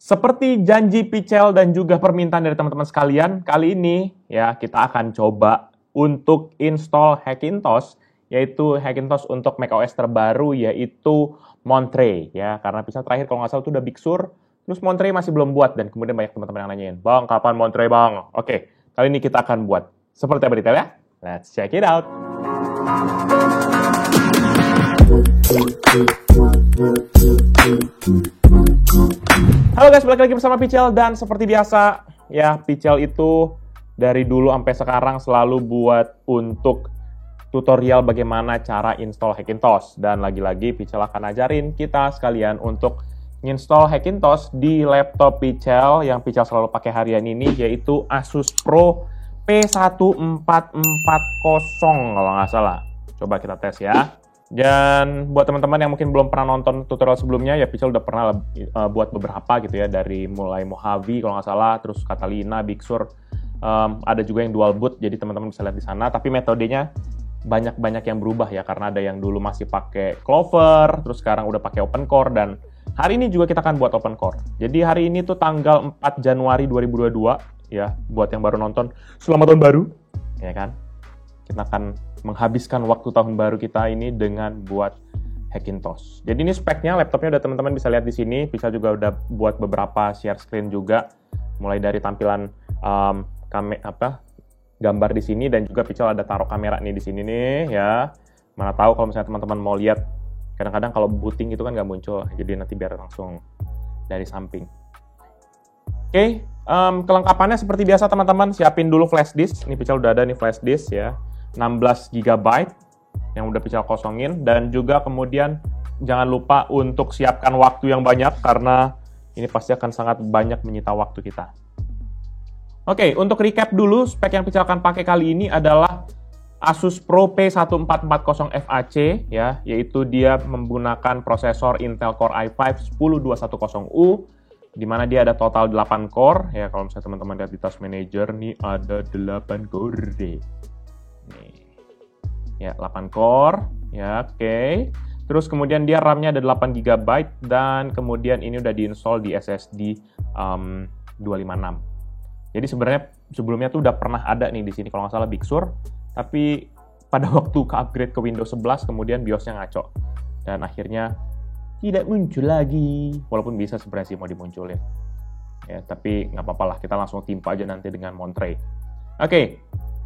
Seperti janji Pichel dan juga permintaan dari teman-teman sekalian, kali ini ya kita akan coba untuk install Hackintosh, yaitu Hackintosh untuk macOS terbaru yaitu Monterey ya. Karena Pichel terakhir kalau nggak salah itu udah Big Sur, terus Monterey masih belum buat dan kemudian banyak teman-teman yang nanyain, "Bang, kapan Monterey, Bang?" Oke, kali ini kita akan buat. Seperti apa detail ya? Let's check it out. Halo guys, balik lagi bersama Pichel dan seperti biasa ya, Pichel itu dari dulu sampai sekarang selalu buat untuk tutorial bagaimana cara install Hackintosh, dan lagi-lagi Pichel akan ajarin kita sekalian untuk install Hackintosh di laptop Pichel yang Pichel selalu pakai harian ini, yaitu Asus Pro P1440 kalau nggak salah. Coba kita tes ya. Dan buat teman-teman yang mungkin belum pernah nonton tutorial sebelumnya, ya Pichel udah pernah buat beberapa gitu ya, dari mulai Mojave kalau nggak salah, terus Catalina, Big Sur, ada juga yang dual boot, jadi teman-teman bisa lihat di sana. Tapi metodenya banyak yang berubah ya, karena ada yang dulu masih pakai Clover, terus sekarang udah pakai Open Core, dan hari ini juga kita akan buat Open Core. Jadi hari ini tuh tanggal 4 Januari 2022 ya, buat yang baru nonton, selamat tahun baru, ya kan? Kita akan menghabiskan waktu tahun baru kita ini dengan buat Hackintosh. Jadi ini speknya, laptopnya udah teman-teman bisa lihat di sini. Bisa juga udah buat beberapa share screen juga, mulai dari tampilan gambar di sini, dan juga Pichel ada taruh kamera nih di sini nih ya. Mana tahu kalau misalnya teman-teman mau lihat, kadang-kadang kalau booting itu kan nggak muncul, jadi nanti biar langsung dari samping. Oke, kelengkapannya seperti biasa teman-teman, siapin dulu flash disk. Ini Pichel udah ada nih flash disk ya, 16 GB yang udah Pichel kosongin, dan juga kemudian jangan lupa untuk siapkan waktu yang banyak karena ini pasti akan sangat banyak menyita waktu kita. Oke, untuk recap dulu, spek yang Pichel akan pakai kali ini adalah Asus Pro P1440 FAC ya, yaitu dia menggunakan prosesor Intel Core i5 10210U, di mana dia ada total 8 core ya. Kalau misalnya teman-teman lihat di task manager nih ada 8 core nih ya, 8 core ya. Oke. Terus kemudian dia RAM-nya ada 8 GB, dan kemudian ini udah diinstal di SSD 256. Jadi sebenarnya sebelumnya tuh udah pernah ada nih di sini kalau nggak salah Big Sur, tapi pada waktu ke upgrade ke Windows 11 kemudian BIOS-nya ngaco dan akhirnya tidak muncul lagi, walaupun bisa sebenarnya sih mau dimunculin ya, tapi nggak apa-apa lah, kita langsung timpa aja nanti dengan Monterey. Oke,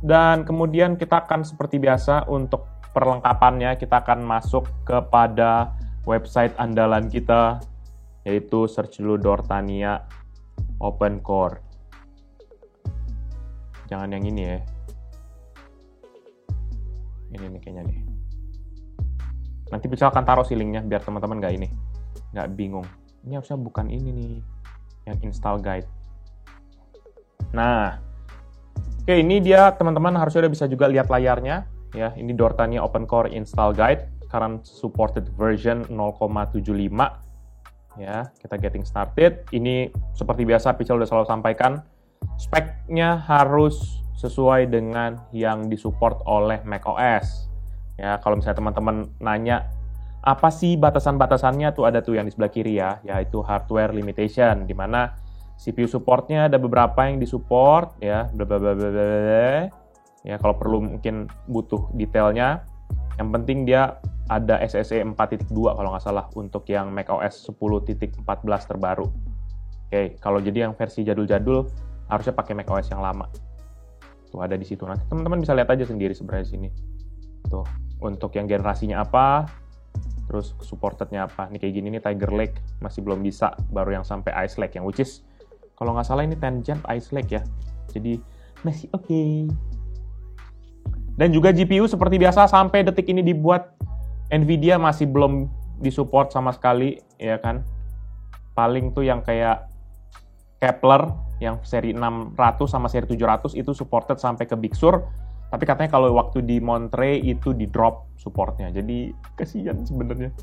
dan kemudian kita akan seperti biasa untuk perlengkapannya, kita akan masuk kepada website andalan kita, yaitu search dulu Dortania Open Core. Jangan yang ini ya, ini nih kayaknya nih. Nanti Pichel akan taruh linknya biar teman-teman nggak bingung. Ini harusnya bukan ini nih, yang install guide. Nah, oke, ini dia teman-teman, harusnya udah bisa juga lihat layarnya ya. Ini Dortania Open Core Install Guide, current supported version 0,75 ya. Kita getting started. Ini seperti biasa Pichel udah selalu sampaikan, speknya harus sesuai dengan yang disupport oleh macOS. Ya, kalau misalnya teman-teman nanya, apa sih batasan-batasannya, tuh ada tuh yang di sebelah kiri ya, yaitu hardware limitation, di mana CPU supportnya ada beberapa yang disupport ya, blablabla. Ya, kalau perlu mungkin butuh detailnya. Yang penting dia ada SSE 4.2 kalau nggak salah untuk yang macOS 10.14 terbaru. Oke, kalau jadi yang versi jadul-jadul harusnya pakai macOS yang lama. Tuh ada di situ. Nanti teman-teman bisa lihat aja sendiri sebenarnya di sini. Tuh, untuk yang generasinya apa, terus supportednya apa. Ini kayak gini nih, Tiger Lake masih belum bisa, baru yang sampai Ice Lake, yang which is kalau nggak salah ini 10 Gen Ice Lake ya, jadi masih oke. Dan juga GPU seperti biasa sampai detik ini dibuat, Nvidia masih belum disupport sama sekali ya kan. Paling tuh yang kayak Kepler yang seri 600 sama seri 700 itu supported sampai ke Big Sur. Tapi katanya kalau waktu di Monterey itu di drop supportnya, jadi kasihan sebenarnya.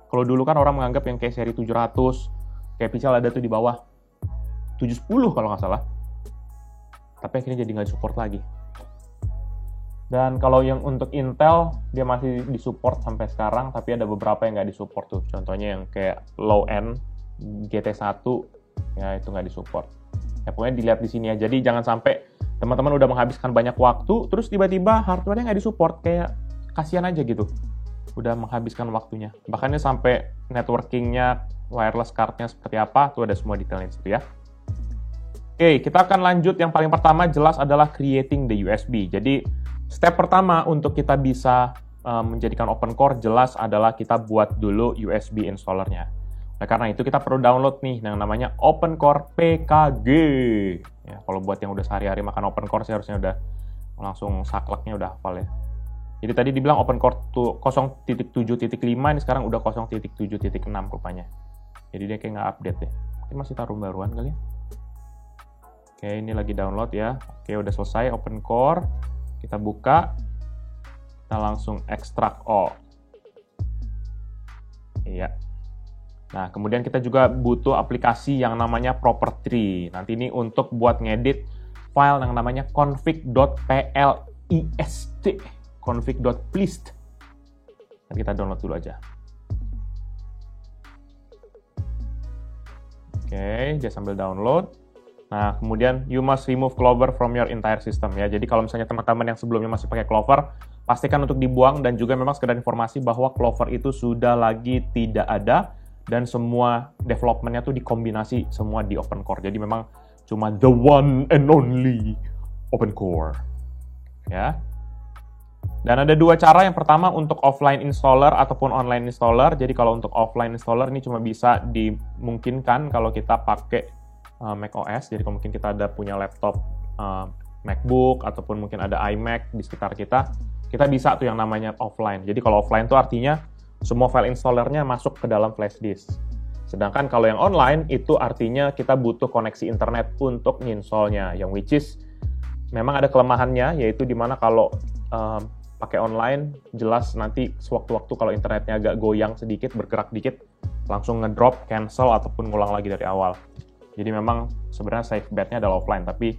Kalau dulu kan orang menganggap yang kayak seri 700, kayak Pichel ada tuh di bawah 710 kalau nggak salah. Tapi akhirnya jadi nggak support lagi. Dan kalau yang untuk Intel, dia masih disupport sampai sekarang, tapi ada beberapa yang nggak disupport tuh. Contohnya yang kayak low end, GT1 ya itu nggak disupport. Ya pokoknya dilihat di sini ya. Jadi jangan sampai teman-teman udah menghabiskan banyak waktu, terus tiba-tiba hardware-nya nggak disupport, kayak kasihan aja gitu. Udah menghabiskan waktunya. Bahkan sampai networking-nya, wireless card-nya seperti apa, tuh ada semua detailnya di situ ya. Oke, kita akan lanjut. Yang paling pertama jelas adalah creating the USB. Jadi step pertama untuk kita bisa menjadikan OpenCore jelas adalah kita buat dulu USB installernya. Nah, karena itu kita perlu download nih yang namanya OpenCore PKG. Ya, kalau buat yang udah sehari-hari makan OpenCore sih harusnya udah langsung sakleknya udah hafal ya. Jadi tadi dibilang OpenCore 0.7.5, ini sekarang udah 0.7.6 rupanya. Jadi dia kayak nggak update deh. Mungkin masih taruh baruan kali ya. Oke, ini lagi download ya. Oke, udah selesai OpenCore. Kita buka. Kita langsung ekstrak all. Iya. Nah, kemudian kita juga butuh aplikasi yang namanya property. Nanti ini untuk buat ngedit file yang namanya config.plist. config.plist. Dan kita download dulu aja. Oke, dia sambil download. Nah, kemudian you must remove Clover from your entire system ya. Jadi kalau misalnya teman-teman yang sebelumnya masih pakai Clover, pastikan untuk dibuang, dan juga memang sekedar informasi bahwa Clover itu sudah lagi tidak ada dan semua development-nya tuh dikombinasi semua di OpenCore. Jadi memang cuma the one and only OpenCore. Ya. Dan ada dua cara. Yang pertama untuk offline installer ataupun online installer. Jadi kalau untuk offline installer ini cuma bisa dimungkinkan kalau kita pakai macOS. Jadi kalau mungkin kita ada punya laptop MacBook ataupun mungkin ada iMac di sekitar kita bisa tuh yang namanya offline. Jadi kalau offline tuh artinya semua file installernya masuk ke dalam flash disk. Sedangkan kalau yang online itu artinya kita butuh koneksi internet untuk installnya, yang which is memang ada kelemahannya, yaitu dimana kalau pakai online jelas nanti sewaktu-waktu kalau internetnya agak goyang sedikit, bergerak dikit, langsung ngedrop, cancel ataupun ngulang lagi dari awal. Jadi memang sebenarnya safe bet-nya adalah offline, tapi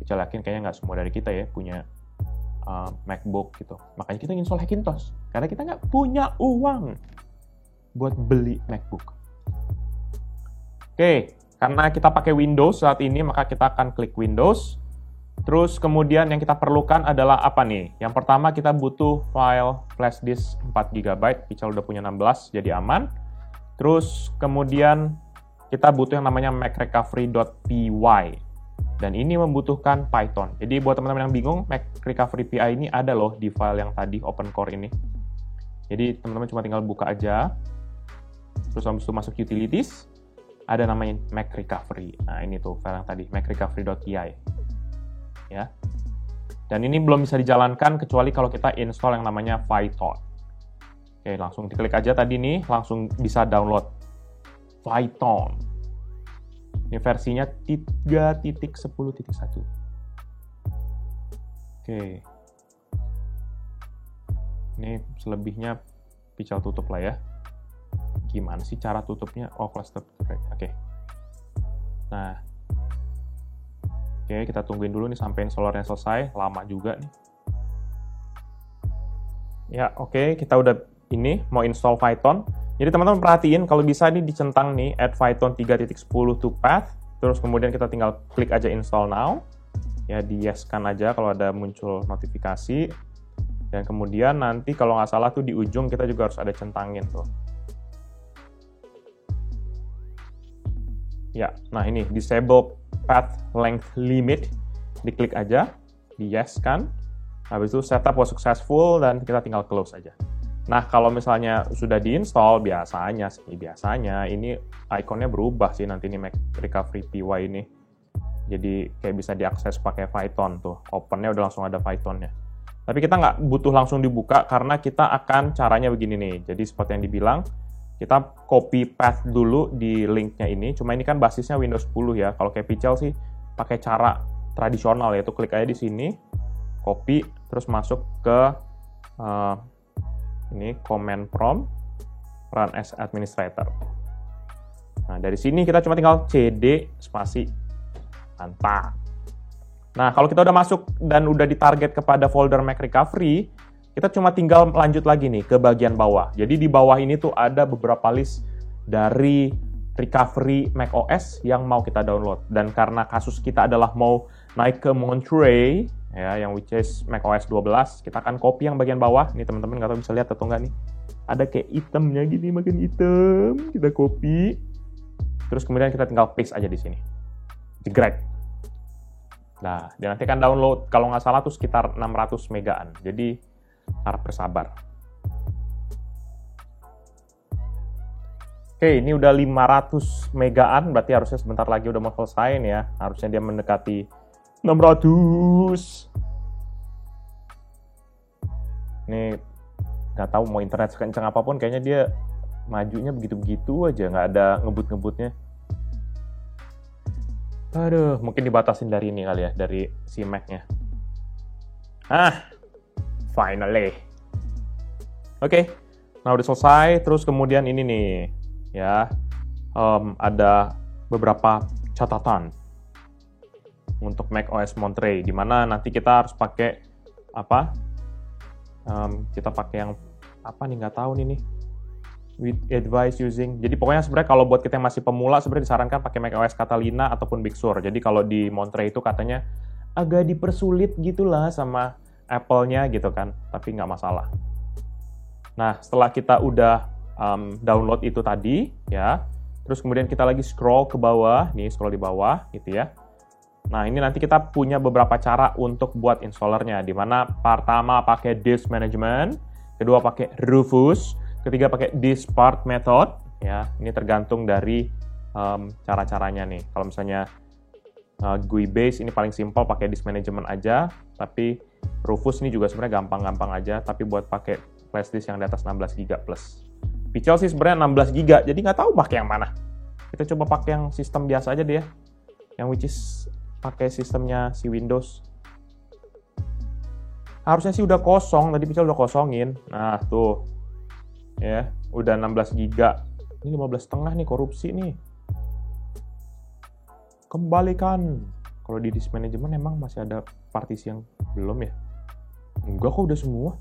saya yakin kayaknya nggak semua dari kita ya punya MacBook gitu. Makanya kita install Hackintosh, karena kita nggak punya uang buat beli MacBook. Oke, karena kita pakai Windows saat ini, maka kita akan klik Windows. Terus kemudian yang kita perlukan adalah apa nih? Yang pertama kita butuh file flash disk 4 GB, Pical udah punya 16, jadi aman. Terus kemudian kita butuh yang namanya macrecovery.py. Dan ini membutuhkan Python. Jadi buat teman-teman yang bingung, macrecovery.py ini ada loh di file yang tadi, OpenCore ini. Jadi teman-teman cuma tinggal buka aja. Terus habis itu masuk utilities, ada namanya macrecovery. Nah ini tuh file yang tadi, macrecovery.py. Ya. Dan ini belum bisa dijalankan kecuali kalau kita install yang namanya Python. Oke, langsung diklik aja tadi nih, langsung bisa download Python. Ini versinya 3.10.1. Oke. Ini selebihnya Pical tutup lah ya. Gimana sih cara tutupnya? Oh, cluster. Oke. Nah. Oke, kita tungguin dulu nih sampai installernya selesai. Lama juga nih. Ya, oke. Kita udah ini mau install Python. Jadi teman-teman perhatiin, kalau bisa ini dicentang nih, add Python 3.10 to path, terus kemudian kita tinggal klik aja install now, ya di yes-kan aja kalau ada muncul notifikasi, dan kemudian nanti kalau nggak salah tuh di ujung kita juga harus ada centangin tuh. Ya, nah ini, disable path length limit, diklik aja, di yes-kan, habis itu setup was successful, dan kita tinggal close aja. Nah, kalau misalnya sudah diinstal, biasanya ini ikonnya berubah sih nanti ini macrecovery.py ini. Jadi kayak bisa diakses pakai Python tuh. Open-nya udah langsung ada Python-nya. Tapi kita nggak butuh langsung dibuka karena kita akan caranya begini nih. Jadi seperti yang dibilang, kita copy path dulu di link-nya ini. Cuma ini kan basisnya Windows 10 ya. Kalau kayak Pical sih pakai cara tradisional, yaitu klik aja di sini, copy, terus masuk ke ini command prompt, run as administrator. Nah, dari sini kita cuma tinggal cd spasi mantap. Nah, kalau kita udah masuk dan udah ditarget kepada folder Mac Recovery, kita cuma tinggal lanjut lagi nih ke bagian bawah. Jadi di bawah ini tuh ada beberapa list dari recovery macOS yang mau kita download. Dan karena kasus kita adalah mau naik ke Monterey, ya, yang which is macOS 12, kita akan copy yang bagian bawah. Ini teman-teman nggak tahu bisa lihat atau nggak nih. Ada kayak itemnya gini, makin hitam. Kita copy. Terus kemudian kita tinggal paste aja di sini. Jegrek. Nah, dia nanti akan download, kalau nggak salah tuh sekitar 600 megaan. Jadi, harap bersabar. Oke, ini udah 500 megaan, berarti harusnya sebentar lagi udah mau selesai nih ya. Harusnya dia mendekati 600. Ini nggak tahu mau internet sekencang apapun, kayaknya dia majunya begitu-begitu aja, nggak ada ngebut-ngebutnya. Aduh, mungkin dibatasin dari ini kali ya, dari si Mac-nya. Finally. Oke, nah udah selesai, terus kemudian ini nih, ya, ada beberapa catatan untuk macOS Monterey, di mana nanti kita harus pakai apa? Kita pakai yang apa nih, nggak tahu nih. With advice using. Jadi pokoknya sebenarnya kalau buat kita yang masih pemula sebenarnya disarankan pakai macOS Catalina ataupun Big Sur. Jadi kalau di Monterey itu katanya agak dipersulit gitulah sama Apple-nya gitu kan, tapi nggak masalah. Nah, setelah kita udah download itu tadi, ya, terus kemudian kita lagi scroll ke bawah, nih scroll di bawah gitu ya. Nah, ini nanti kita punya beberapa cara untuk buat installernya, di mana pertama pakai disk management, kedua pakai Rufus, ketiga pakai diskpart method, ya. Ini tergantung dari cara-caranya nih. Kalau misalnya GUI base ini paling simpel pakai disk management aja, tapi Rufus ini juga sebenarnya gampang-gampang aja, tapi buat pakai flash disk yang di atas 16 GB plus. Pichel sih sebenarnya 16 GB, jadi nggak tahu pakai yang mana. Kita coba pakai yang sistem biasa aja deh ya, yang which is pakai sistemnya si Windows. Harusnya sih udah kosong, tadi Pichel udah kosongin. Nah tuh, ya, udah 16 GB. Ini 15,5 nih, korupsi nih. Kembalikan. Kalau di disk management emang masih ada partisi yang belum ya? Enggak kok, udah semua.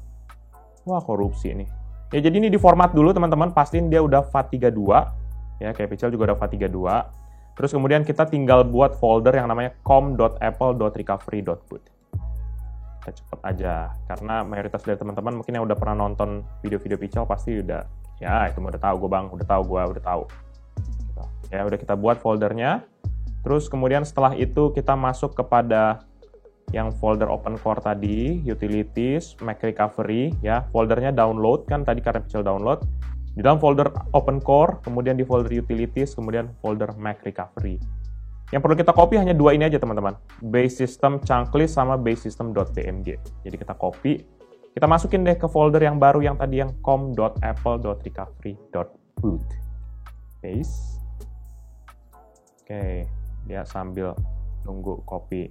Wah, korupsi nih. Ya, jadi ini di format dulu teman-teman, pastiin dia udah FAT32. Ya, kayak Pichel juga udah FAT32. Terus kemudian kita tinggal buat folder yang namanya com.apple.recovery.boot. Kita cepet aja, karena mayoritas dari teman-teman mungkin yang udah pernah nonton video-video Pichel pasti udah, ya itu udah tahu gue bang, udah tahu. Ya, udah kita buat foldernya. Terus kemudian setelah itu kita masuk kepada yang folder open core tadi, utilities, Mac recovery, ya, foldernya download kan tadi karena Pichel download. Di dalam folder open core, kemudian di folder utilities, kemudian folder Mac recovery. Yang perlu kita copy hanya dua ini aja teman-teman, base system chunklist sama base system.bmg. Jadi kita copy, kita masukin deh ke folder yang baru yang tadi yang com.apple.recovery.boot. Paste. Oke, dia sambil nunggu copy.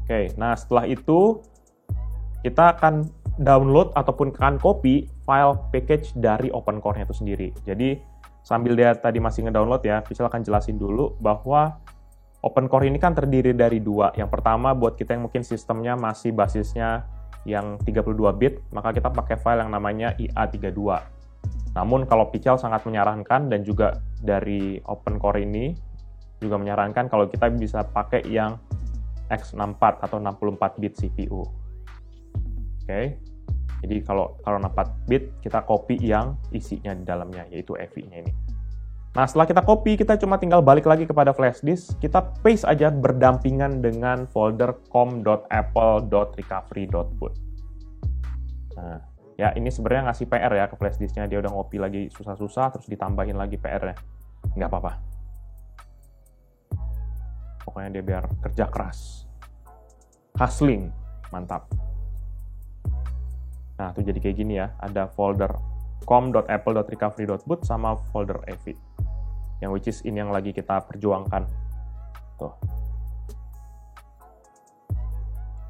Oke, nah setelah itu kita akan download ataupun akan copy file package dari OpenCore-nya itu sendiri. Jadi sambil dia tadi masih ngedownload ya, Pichel akan jelasin dulu bahwa OpenCore ini kan terdiri dari dua. Yang pertama buat kita yang mungkin sistemnya masih basisnya yang 32 bit, maka kita pakai file yang namanya IA32. Namun kalau Pichel sangat menyarankan dan juga dari OpenCore ini juga menyarankan kalau kita bisa pakai yang X64 atau 64 bit CPU. Oke. Jadi kalau 64 bit kita copy yang isinya di dalamnya, yaitu EVI-nya ini. Nah, setelah kita copy, kita cuma tinggal balik lagi kepada flash disk, kita paste aja berdampingan dengan folder com.apple.recovery.boot. Nah, ya ini sebenarnya ngasih PR ya ke flash disknya, dia udah ngopi lagi susah-susah, terus ditambahin lagi PR-nya. Nggak apa-apa. Pokoknya dia biar kerja keras. Hustling, mantap. Nah, itu jadi kayak gini ya, ada folder com.apple.recovery.boot sama folder EVI. Yang which is ini yang lagi kita perjuangkan. Tuh.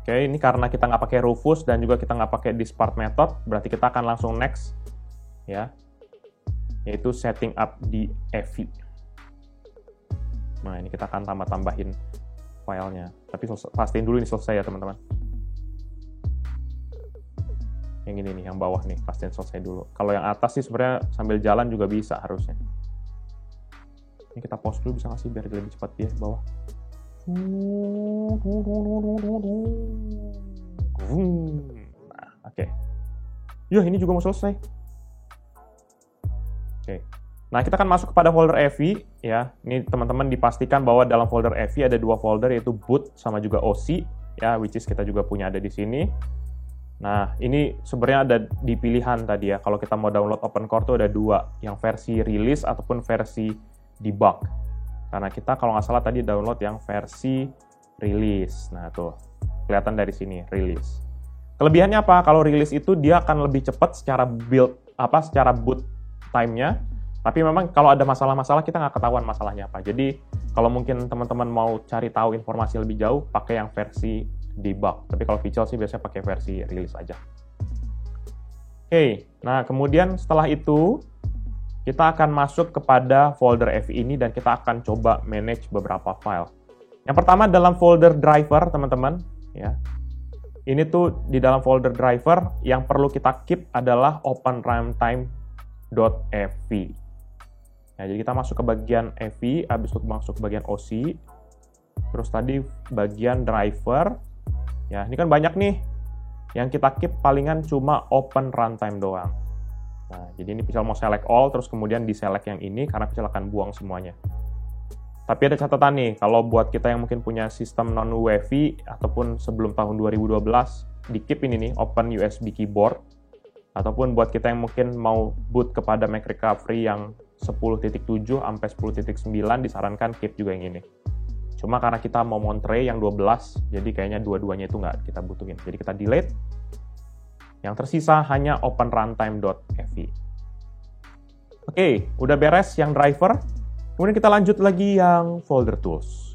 Oke, ini karena kita nggak pakai Rufus dan juga kita nggak pakai diskpart method, berarti kita akan langsung next, ya, yaitu setting up di EVI. Nah, ini kita akan tambah-tambahin filenya. Tapi pastiin dulu ini selesai ya, teman-teman. Yang ini nih, yang bawah nih, pastiin selesai dulu. Kalau yang atas sih sebenarnya sambil jalan juga bisa harusnya. Ini kita pause dulu bisa nggak sih biar lebih cepat dia bawah. Nah, oke. Yuk, ini juga mau selesai. Oke. Nah, kita akan masuk kepada folder EV ya. Ini teman-teman dipastikan bahwa dalam folder EV ada dua folder yaitu boot sama juga OC ya, which is kita juga punya ada di sini. Nah, ini sebenarnya ada di pilihan tadi ya. Kalau kita mau download OpenCore tuh ada dua, yang versi release ataupun versi debug. Karena kita kalau nggak salah tadi download yang versi release. Nah, tuh kelihatan dari sini release. Kelebihannya apa? Kalau release itu dia akan lebih cepat secara secara boot time-nya. Tapi memang kalau ada masalah-masalah kita nggak ketahuan masalahnya apa. Jadi kalau mungkin teman-teman mau cari tahu informasi lebih jauh, pakai yang versi debug. Tapi kalau Vichel sih biasanya pakai versi release aja. Oke, nah kemudian setelah itu kita akan masuk kepada folder EV ini dan kita akan coba manage beberapa file. Yang pertama dalam folder driver, teman-teman, ya. Ini tuh di dalam folder driver yang perlu kita keep adalah openruntime.ev. Nah, jadi kita masuk ke bagian EV, habis itu masuk ke bagian OC, terus tadi bagian driver. Ya, ini kan banyak nih. Yang kita keep palingan cuma open runtime doang. Nah, jadi ini Vichel mau select all, terus kemudian di-select yang ini, karena Vichel akan buang semuanya. Tapi ada catatan nih, kalau buat kita yang mungkin punya sistem non-UEFI, ataupun sebelum tahun 2012, di-keep ini nih, open USB keyboard. Ataupun buat kita yang mungkin mau boot kepada Mac Recovery yang 10.7 sampai 10.9, disarankan keep juga yang ini. Cuma karena kita mau Monterey yang 12, jadi kayaknya dua-duanya itu nggak kita butuhin. Jadi kita delete. Yang tersisa hanya openruntime.ev. Oke, udah beres yang driver. Kemudian kita lanjut lagi yang folder tools.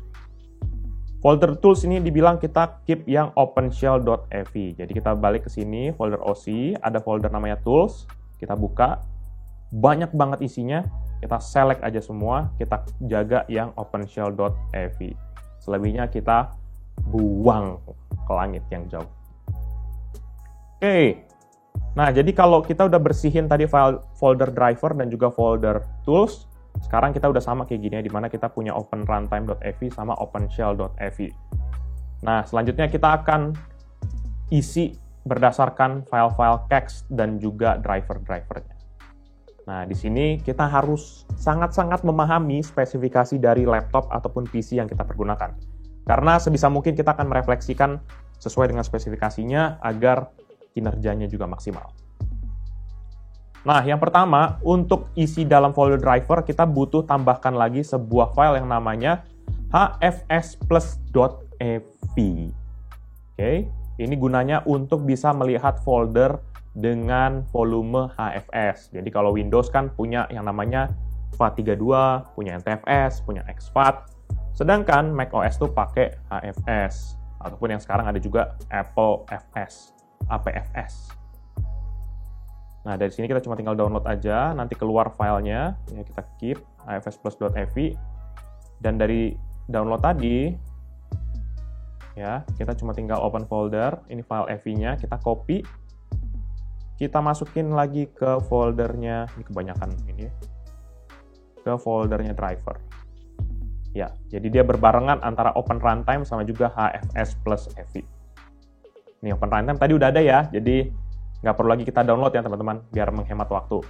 Folder tools ini dibilang kita keep yang openshell.ev. Jadi kita balik ke sini, folder OC, ada folder namanya tools. Kita buka, banyak banget isinya. Kita select aja semua, kita jaga yang openshell.ev. Selebihnya kita buang ke langit yang jauh. Oke, nah jadi kalau kita udah bersihin tadi file folder driver dan juga folder tools, sekarang kita udah sama kayak gini ya, dimana kita punya openruntime.ev sama openshell.ev. Nah, selanjutnya kita akan isi berdasarkan file-file cache dan juga driver-drivernya. Nah, di sini kita harus sangat-sangat memahami spesifikasi dari laptop ataupun PC yang kita pergunakan. Karena sebisa mungkin kita akan merefleksikan sesuai dengan spesifikasinya agar kinerjanya juga maksimal. Nah, yang pertama, untuk isi dalam folder driver, kita butuh tambahkan lagi sebuah file yang namanya hfsplus.ev. Oke, ini gunanya untuk bisa melihat folder dengan volume HFS. Jadi kalau Windows kan punya yang namanya FAT32, punya NTFS, punya exFAT. Sedangkan macOS tuh pakai HFS. Ataupun yang sekarang ada juga Apple FS, APFS. Nah, dari sini kita cuma tinggal download aja, nanti keluar filenya, ya kita keep hfsplus.ev. Dan dari download tadi, ya kita cuma tinggal open folder, ini file EV-nya, kita copy. Kita masukin lagi ke foldernya, ini kebanyakan ini, ke foldernya driver. Ya, jadi dia berbarengan antara Open Runtime sama juga HFS plus EV. Ini Open Runtime tadi udah ada ya, jadi nggak perlu lagi kita download ya teman-teman, biar menghemat waktu.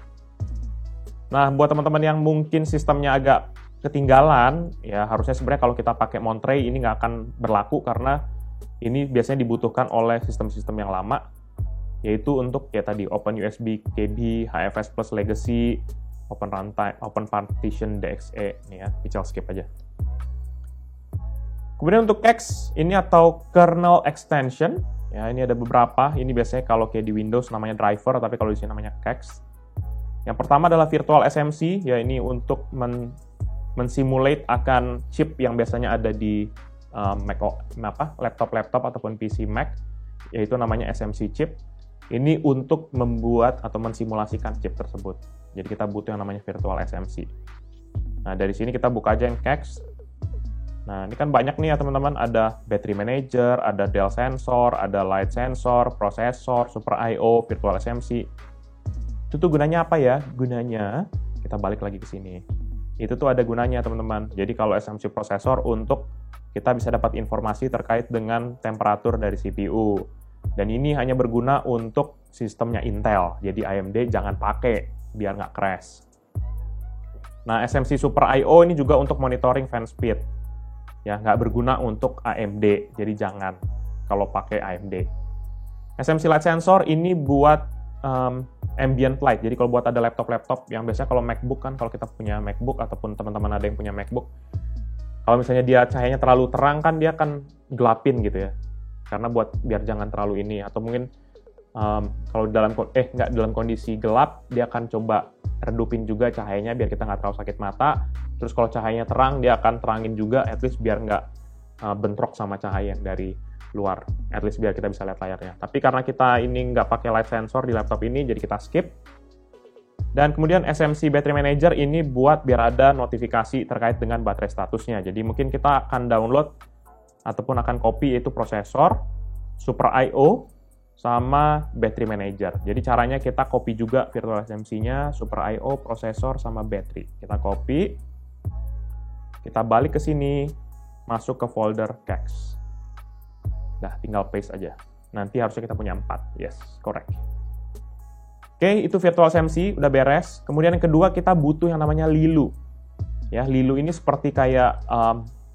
Nah, buat teman-teman yang mungkin sistemnya agak ketinggalan, ya harusnya sebenarnya kalau kita pakai Monterey ini nggak akan berlaku karena ini biasanya dibutuhkan oleh sistem-sistem yang lama, yaitu untuk ya tadi Open USB KB, HFS Plus Legacy, Open Runtime, Open Partition DXE, nih ya, Vichel skip aja. Kemudian untuk CAX, ini atau kernel extension, ya ini ada beberapa, ini biasanya kalau kayak di Windows namanya driver, tapi kalau di sini namanya CAX. Yang pertama adalah virtual SMC, ya ini untuk mensimulate akan chip yang biasanya ada di laptop-laptop ataupun PC Mac, yaitu namanya SMC chip. Ini untuk membuat atau mensimulasikan chip tersebut. Jadi kita butuh yang namanya virtual SMC. Nah, dari sini kita buka aja yang CAX. Nah, ini kan banyak nih ya teman-teman, ada battery manager, ada Dell sensor, ada light sensor, prosesor, super I/O, virtual SMC. Itu tuh gunanya apa ya? Gunanya, kita balik lagi ke sini. Itu tuh ada gunanya teman-teman. Jadi kalau SMC prosesor untuk kita bisa dapat informasi terkait dengan temperatur dari CPU. Dan ini hanya berguna untuk sistemnya Intel. Jadi AMD jangan pakai, biar nggak crash. Nah, SMC Super I/O ini juga untuk monitoring fan speed. Ya, nggak berguna untuk AMD, jadi jangan kalau pakai AMD. SMC Light Sensor ini buat ambient light. Jadi kalau buat ada laptop-laptop yang biasanya kalau MacBook kan, kalau kita punya MacBook ataupun teman-teman ada yang punya MacBook, kalau misalnya dia cahayanya terlalu terang kan dia akan gelapin gitu ya. Karena buat biar jangan terlalu ini, atau mungkin kalau dalam kondisi gelap dia akan coba redupin juga cahayanya biar kita nggak terlalu sakit mata. Terus kalau cahayanya terang dia akan terangin juga, at least biar nggak bentrok sama cahaya yang dari luar, at least biar kita bisa lihat layarnya. Tapi karena kita ini nggak pakai light sensor di laptop ini, jadi kita skip. Dan kemudian SMC Battery Manager ini buat biar ada notifikasi terkait dengan baterai statusnya. Jadi mungkin kita akan download ataupun akan copy yaitu prosesor, Super I/O, sama Battery Manager. Jadi caranya kita copy juga virtual SMC-nya, Super I/O, prosesor, sama battery. Kita copy, kita balik ke sini, masuk ke folder cache. Nah, tinggal paste aja. Nanti harusnya kita punya 4. Yes, correct. Oke, itu virtual SMC, udah beres. Kemudian yang kedua, kita butuh yang namanya Lilu. Ya, Lilu ini seperti kayak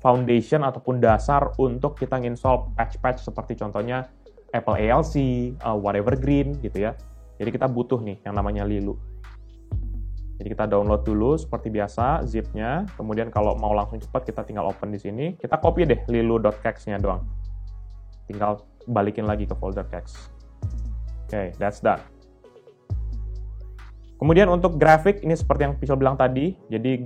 foundation ataupun dasar untuk kita nginstall patch-patch seperti contohnya Apple ALC, whatever green gitu ya. Jadi kita butuh nih yang namanya Lilu. Jadi kita download dulu seperti biasa zip-nya. Kemudian kalau mau langsung cepat kita tinggal open di sini. Kita copy deh lilu.cache-nya doang. Tinggal balikin lagi ke folder cache. Oke, that's done. Kemudian untuk grafik ini seperti yang Pichel bilang tadi. Jadi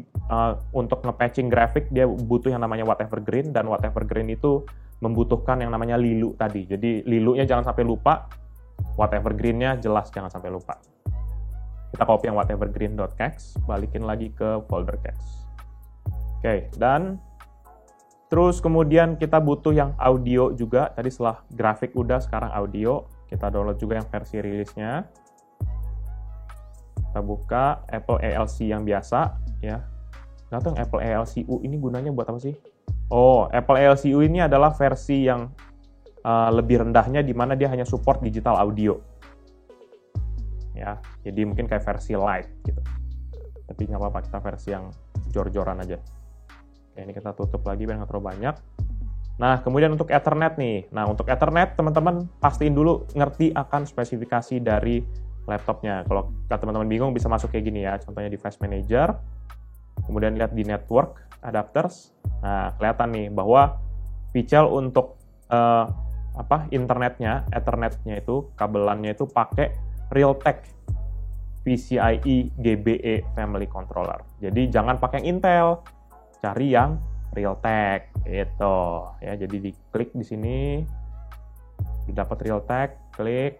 untuk nge-patching grafik dia butuh yang namanya whatever green, dan whatever green itu membutuhkan yang namanya Lilu tadi. Jadi Lilunya jangan sampai lupa, whatever green-nya jelas jangan sampai lupa. Kita copy yang whatevergreen.cache, balikin lagi ke folder cache. Oke, dan terus kemudian kita butuh yang audio juga. Tadi setelah grafik udah, sekarang audio. Kita download juga yang versi rilisnya. Kita buka Apple ALC yang biasa, ya. Nggak tahu yang Apple ALCU ini gunanya buat apa sih? Oh, Apple ALCU ini adalah versi yang lebih rendahnya, di mana dia hanya support digital audio. Ya, jadi mungkin kayak versi light gitu. Tapi nggak apa-apa, kita versi yang jor-joran aja. Oke, ini kita tutup lagi biar nggak terlalu banyak. Nah, kemudian untuk Ethernet nih. Nah, untuk Ethernet teman-teman pastiin dulu ngerti akan spesifikasi dari laptopnya. Kalau teman-teman bingung bisa masuk kayak gini ya. Contohnya Device Manager. Kemudian lihat di Network Adapters. Nah, kelihatan nih bahwa Pichel untuk internetnya, Ethernetnya itu, kabelannya itu pakai Realtek PCIe GBE Family Controller. Jadi jangan pakai yang Intel, cari yang Realtek gitu ya. Jadi diklik di sini, dapat Realtek, klik,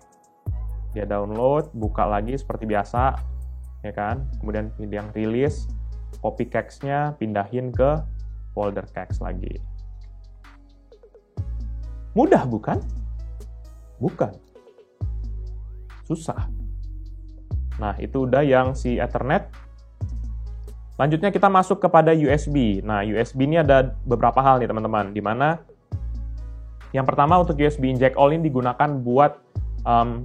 dia download, buka lagi seperti biasa, ya kan. Kemudian pilih yang rilis, copy cache-nya, pindahin ke folder cache lagi. Mudah bukan? Bukan. Susah. Nah, itu udah yang si Ethernet. Lanjutnya kita masuk kepada USB. Nah, USB ini ada beberapa hal nih teman-teman, di mana yang pertama untuk USB inject all ini digunakan buat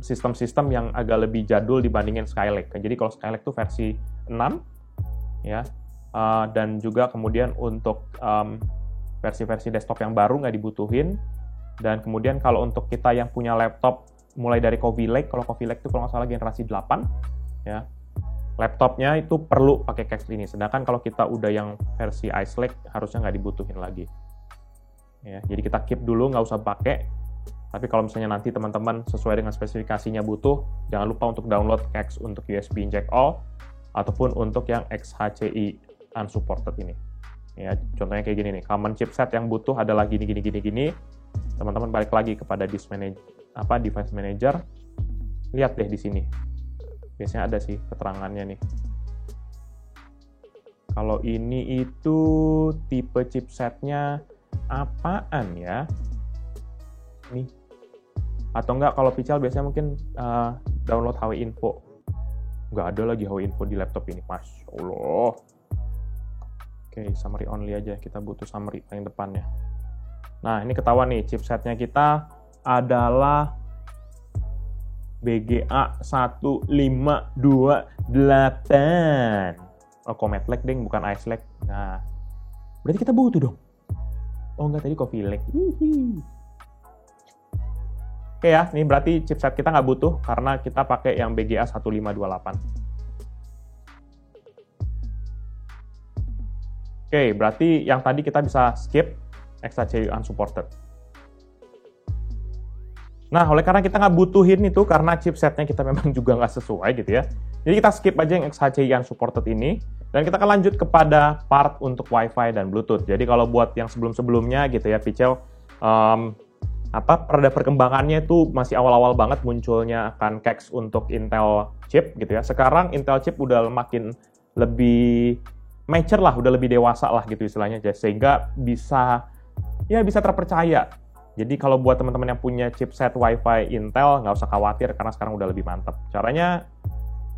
sistem-sistem yang agak lebih jadul dibandingin Skylake. Jadi kalau Skylake itu versi 6, ya, dan juga kemudian untuk versi-versi desktop yang baru nggak dibutuhin. Dan kemudian kalau untuk kita yang punya laptop mulai dari Coffee Lake, kalau Coffee Lake itu kalau nggak salah generasi 8, ya, laptopnya itu perlu pakai cache ini. Sedangkan kalau kita udah yang versi Ice Lake, harusnya nggak dibutuhin lagi. Ya, jadi kita keep dulu, nggak usah pakai. Tapi kalau misalnya nanti teman-teman sesuai dengan spesifikasinya butuh, jangan lupa untuk download cache untuk USB inject all, ataupun untuk yang XHCI unsupported ini. Ya, contohnya kayak gini nih, common chipset yang butuh adalah gini. Teman-teman balik lagi kepada device manager, lihat deh di sini. Biasanya ada sih keterangannya nih. Kalau ini itu tipe chipsetnya apaan ya? Nih. Atau enggak kalau Pical biasanya mungkin download HW Info. Nggak ada lagi HW Info di laptop ini. Masya Allah. Oke, summary only aja. Kita butuh summary paling depannya. Nah, ini ketahuan nih, chipsetnya kita adalah BGA 1528. Oh, Comet lag, ding, bukan Ice lag. Nah, berarti kita butuh dong. Oh, enggak, tadi Coffee lag. Oke ya, ini berarti chipset kita nggak butuh karena kita pakai yang BGA 1528. Oke, berarti yang tadi kita bisa skip XHCI unsupported. Nah, oleh karena kita nggak butuhin itu karena chipsetnya kita memang juga nggak sesuai gitu ya. Jadi kita skip aja yang XHCI unsupported ini, dan kita akan lanjut kepada part untuk Wi-Fi dan Bluetooth. Jadi kalau buat yang sebelum-sebelumnya gitu ya, Pical, pada perkembangannya itu masih awal-awal banget munculnya akan CACS untuk Intel chip gitu ya. Sekarang Intel chip udah makin lebih mature lah, udah lebih dewasa lah gitu istilahnya, sehingga bisa terpercaya. Jadi kalau buat teman-teman yang punya chipset Wi-Fi Intel, nggak usah khawatir karena sekarang udah lebih mantap. Caranya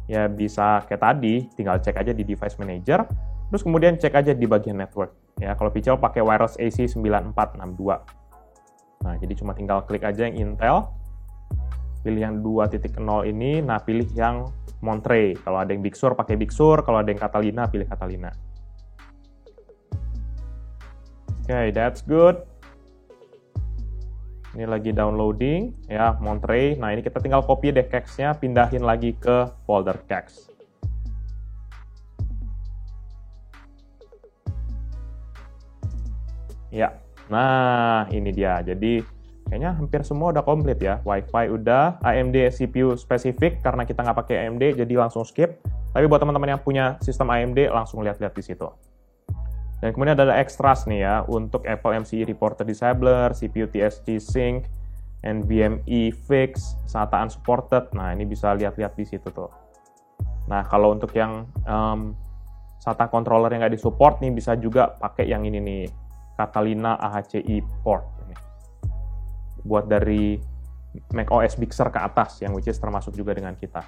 ya bisa kayak tadi, tinggal cek aja di Device Manager, terus kemudian cek aja di bagian network. Ya, kalau Pical pakai wireless AC 9462. Nah, jadi cuma tinggal klik aja yang Intel, pilih yang 2.0 ini, nah pilih yang Monterey. Kalau ada yang Big Sur, pakai Big Sur, kalau ada yang Catalina, pilih Catalina. Oke, that's good. Ini lagi downloading, ya, Monterey. Nah, ini kita tinggal copy deh CACS-nya, pindahin lagi ke folder CACS. Ya, nah ini dia. Jadi, kayaknya hampir semua udah komplit ya. Wi-Fi udah, AMD CPU spesifik, karena kita nggak pakai AMD, jadi langsung skip. Tapi buat teman-teman yang punya sistem AMD, langsung lihat-lihat di situ. Dan kemudian ada extras nih ya, untuk Apple MCI Reporter Disabler, CPU TSG Sync, NVMe Fix, SATA Unsupported. Nah, ini bisa lihat-lihat di situ tuh. Nah, kalau untuk yang SATA controller yang nggak disupport nih, bisa juga pakai yang ini nih, Catalina AHCI port. Ini. Buat dari macOS Big Sur ke atas, yang which is termasuk juga dengan kita.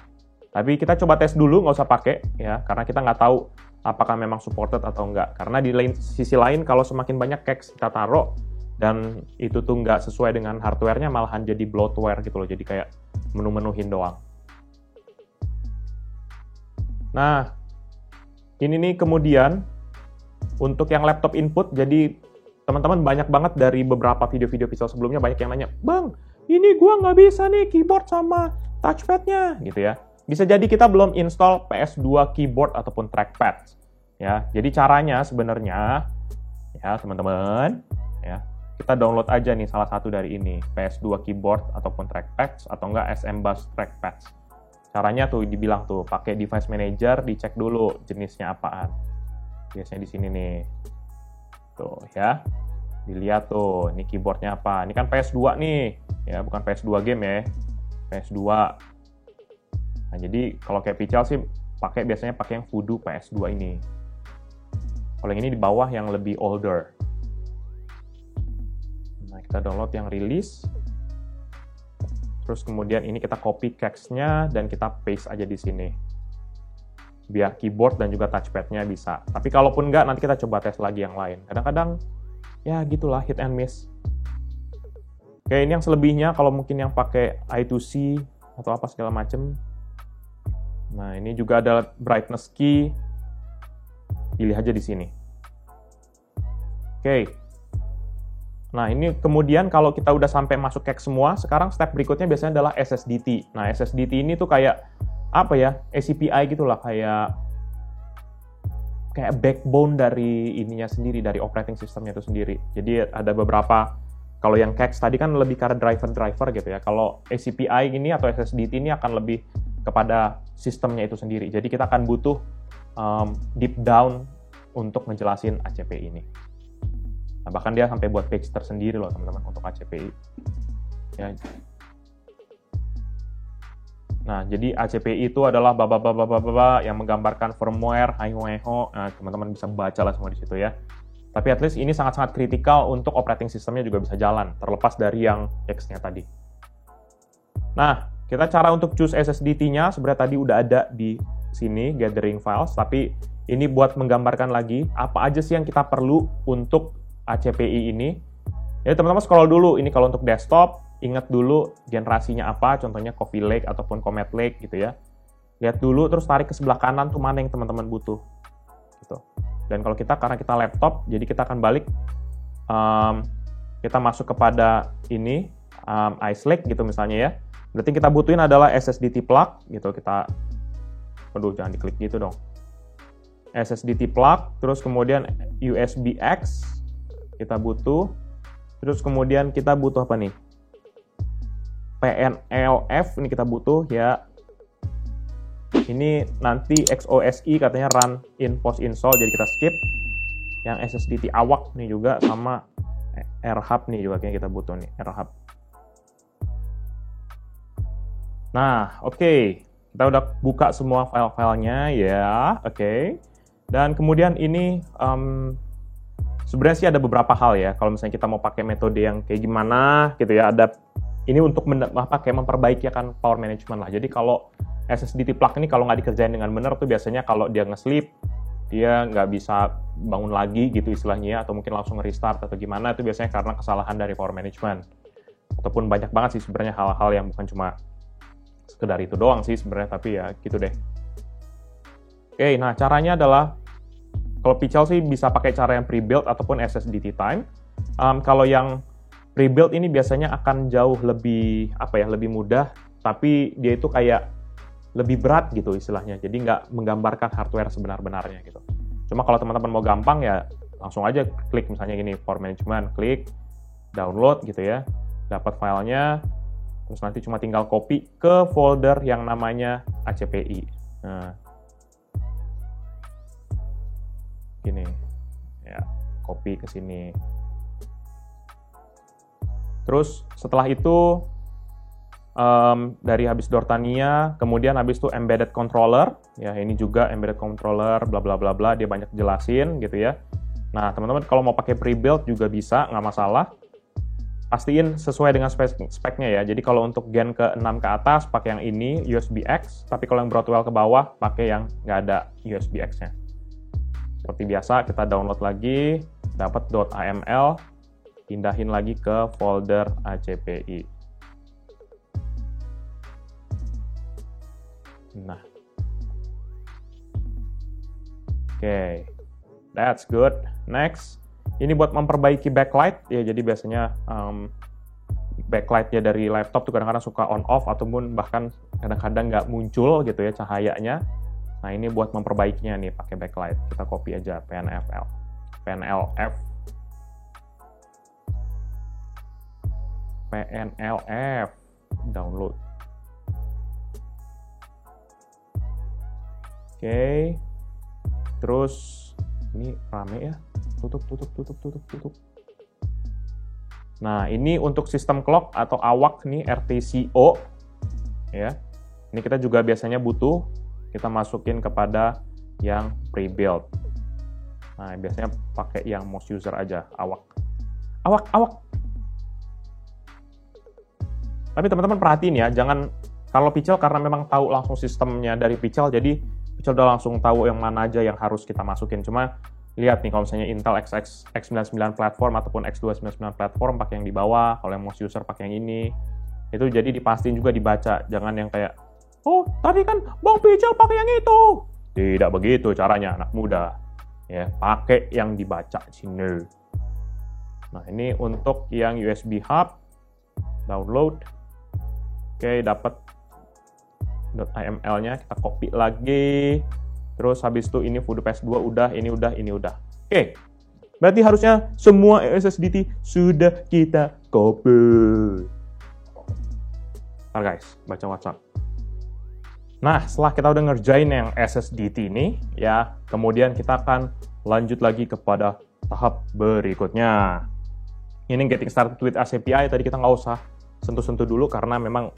Tapi kita coba tes dulu, nggak usah pakai, ya, karena kita nggak tahu apakah memang supported atau enggak. Karena di sisi lain, kalau semakin banyak CACS kita taruh, dan itu tuh nggak sesuai dengan hardware-nya, malahan jadi bloatware gitu loh, jadi kayak menu-menuhin doang. Nah, ini nih kemudian, untuk yang laptop input, jadi teman-teman banyak banget dari beberapa video-video Pical sebelumnya, banyak yang nanya, Bang, ini gua nggak bisa nih keyboard sama touchpad-nya, gitu ya. Bisa jadi kita belum install PS2 keyboard ataupun trackpad. Ya, jadi caranya sebenarnya ya teman-teman, ya kita download aja nih salah satu dari ini, PS2 keyboard ataupun trackpad atau enggak SMBus trackpad. Caranya tuh dibilang tuh pakai Device Manager, dicek dulu jenisnya apaan. Biasanya di sini nih, tuh ya, dilihat tuh, ini keyboardnya apa? Ini kan PS2 nih, ya bukan PS2 game ya, PS2. Nah, jadi kalau kayak Pical sih biasanya pakai yang Voodoo PS2 ini. Kalau yang ini di bawah yang lebih older. Nah, kita download yang release. Terus kemudian ini kita copy CACS-nya dan kita paste aja di sini. Biar keyboard dan juga touchpad-nya bisa. Tapi kalaupun enggak, nanti kita coba tes lagi yang lain. Kadang-kadang ya gitulah, hit and miss. Oke, ini yang selebihnya kalau mungkin yang pakai I2C atau apa segala macem. Nah, ini juga ada brightness key. Pilih aja di sini. Oke. Nah, ini kemudian kalau kita udah sampai masuk CACS semua, sekarang step berikutnya biasanya adalah SSDT. Nah, SSDT ini tuh kayak apa ya? ACPI gitulah, kayak backbone dari ininya sendiri, dari operating systemnya itu sendiri. Jadi ada beberapa, kalau yang CACS tadi kan lebih karena driver gitu ya. Kalau ACPI ini atau SSDT ini akan lebih kepada sistemnya itu sendiri. Jadi kita akan butuh deep down untuk ngejelasin ACPI ini. Nah, bahkan dia sampai buat page tersendiri loh teman-teman untuk ACPI. Ya. Nah, jadi ACPI itu adalah yang menggambarkan firmware, Nah, teman-teman bisa baca lah semua di situ ya. Tapi at least ini sangat-sangat kritikal untuk operating systemnya juga bisa jalan, terlepas dari yang X-nya tadi. Nah, kita cara untuk choose SSDT-nya sebenarnya tadi udah ada di sini, gathering files, tapi ini buat menggambarkan lagi apa aja sih yang kita perlu untuk ACPI ini. Jadi teman-teman scroll dulu, ini kalau untuk desktop, ingat dulu generasinya apa, contohnya Coffee Lake ataupun Comet Lake gitu ya. Lihat dulu, terus tarik ke sebelah kanan tuh mana yang teman-teman butuh. Gitu. Dan kalau karena kita laptop, jadi kita akan balik, kita masuk kepada ini, Ice Lake gitu misalnya ya. Berarti kita butuhin adalah SSDT plug gitu. Jangan diklik gitu dong. SSDT plug, terus kemudian USB-X kita butuh, terus kemudian kita butuh apa nih? PNLF ini kita butuh ya. Ini nanti XOSI katanya run in post install, jadi kita skip. Yang SSDT awak nih juga, sama RHub nih juga kayaknya kita butuh nih, RHub. Nah, oke. Kita udah buka semua file-filenya ya, oke. Dan kemudian ini sebenarnya sih ada beberapa hal ya. Kalau misalnya kita mau pakai metode yang kayak gimana gitu ya, ada ini untuk kayak memperbaiki akan power management lah. Jadi kalau SSDT plug ini kalau nggak dikerjain dengan benar tuh biasanya kalau dia nge-sleep, dia nggak bisa bangun lagi gitu istilahnya, atau mungkin langsung restart atau gimana, itu biasanya karena kesalahan dari power management. Ataupun banyak banget sih sebenarnya hal-hal yang bukan cuma sekedar itu doang sih sebenarnya, tapi ya gitu deh. Oke, nah caranya adalah kalau Pichel sih bisa pakai cara yang pre-build ataupun SSDT time. Kalau yang pre-build ini biasanya akan jauh lebih lebih mudah, tapi dia itu kayak lebih berat gitu istilahnya, jadi nggak menggambarkan hardware sebenar-benarnya gitu. Cuma kalau teman-teman mau gampang ya langsung aja klik misalnya gini, Power Management, klik, download gitu ya, dapat filenya, terus nanti cuma tinggal copy ke folder yang namanya ACPI. Nah, gini, ya, copy ke sini. Terus setelah itu, dari habis Dortania, kemudian habis itu embedded controller, ya ini juga embedded controller, bla bla bla bla, dia banyak jelasin gitu ya. Nah teman-teman kalau mau pakai pre-build juga bisa, nggak masalah. Pastiin sesuai dengan speknya ya. Jadi kalau untuk gen ke-6 ke atas pakai yang ini USB-X, tapi kalau yang Broadwell ke bawah pakai yang nggak ada USB-X-nya. Seperti biasa kita download lagi, dapat .aml, pindahin lagi ke folder ACPI. Nah, oke, that's good. Next, ini buat memperbaiki backlight ya. Jadi biasanya backlightnya dari laptop tuh kadang-kadang suka on off ataupun bahkan kadang-kadang nggak muncul gitu ya cahayanya. Nah ini buat memperbaikinya nih pakai backlight. Kita copy aja PNLF, download. Oke, terus ini rame ya, tutup. Nah ini untuk sistem clock atau awak nih RTCO ya. Ini kita juga biasanya butuh, kita masukin kepada yang pre-build. Nah biasanya pakai yang most user aja, awak. Tapi teman-teman perhatiin ya, jangan kalau Pichel karena memang tahu langsung sistemnya dari Pichel, jadi Pichel udah langsung tahu yang mana aja yang harus kita masukin. Cuma lihat nih kalau misalnya Intel X99 platform ataupun X299 platform pakai yang di bawah, kalau yang most user pakai yang ini. Itu jadi dipastiin juga dibaca, jangan yang kayak, oh tadi kan Bang Pichel pakai yang itu. Tidak begitu caranya anak muda. Ya, pakai yang dibaca sini. Nah, ini untuk yang USB hub, download. Oke, dapat .aml-nya, kita copy lagi. Terus habis itu ini Voodoo PS2 udah, ini udah. Oke. Berarti harusnya semua SSDT sudah kita copy. Ntar guys, baca WhatsApp. Nah, setelah kita udah ngerjain yang SSDT ini, ya, kemudian kita akan lanjut lagi kepada tahap berikutnya. Ini getting started with ACPI, tadi kita nggak usah sentuh-sentuh dulu karena memang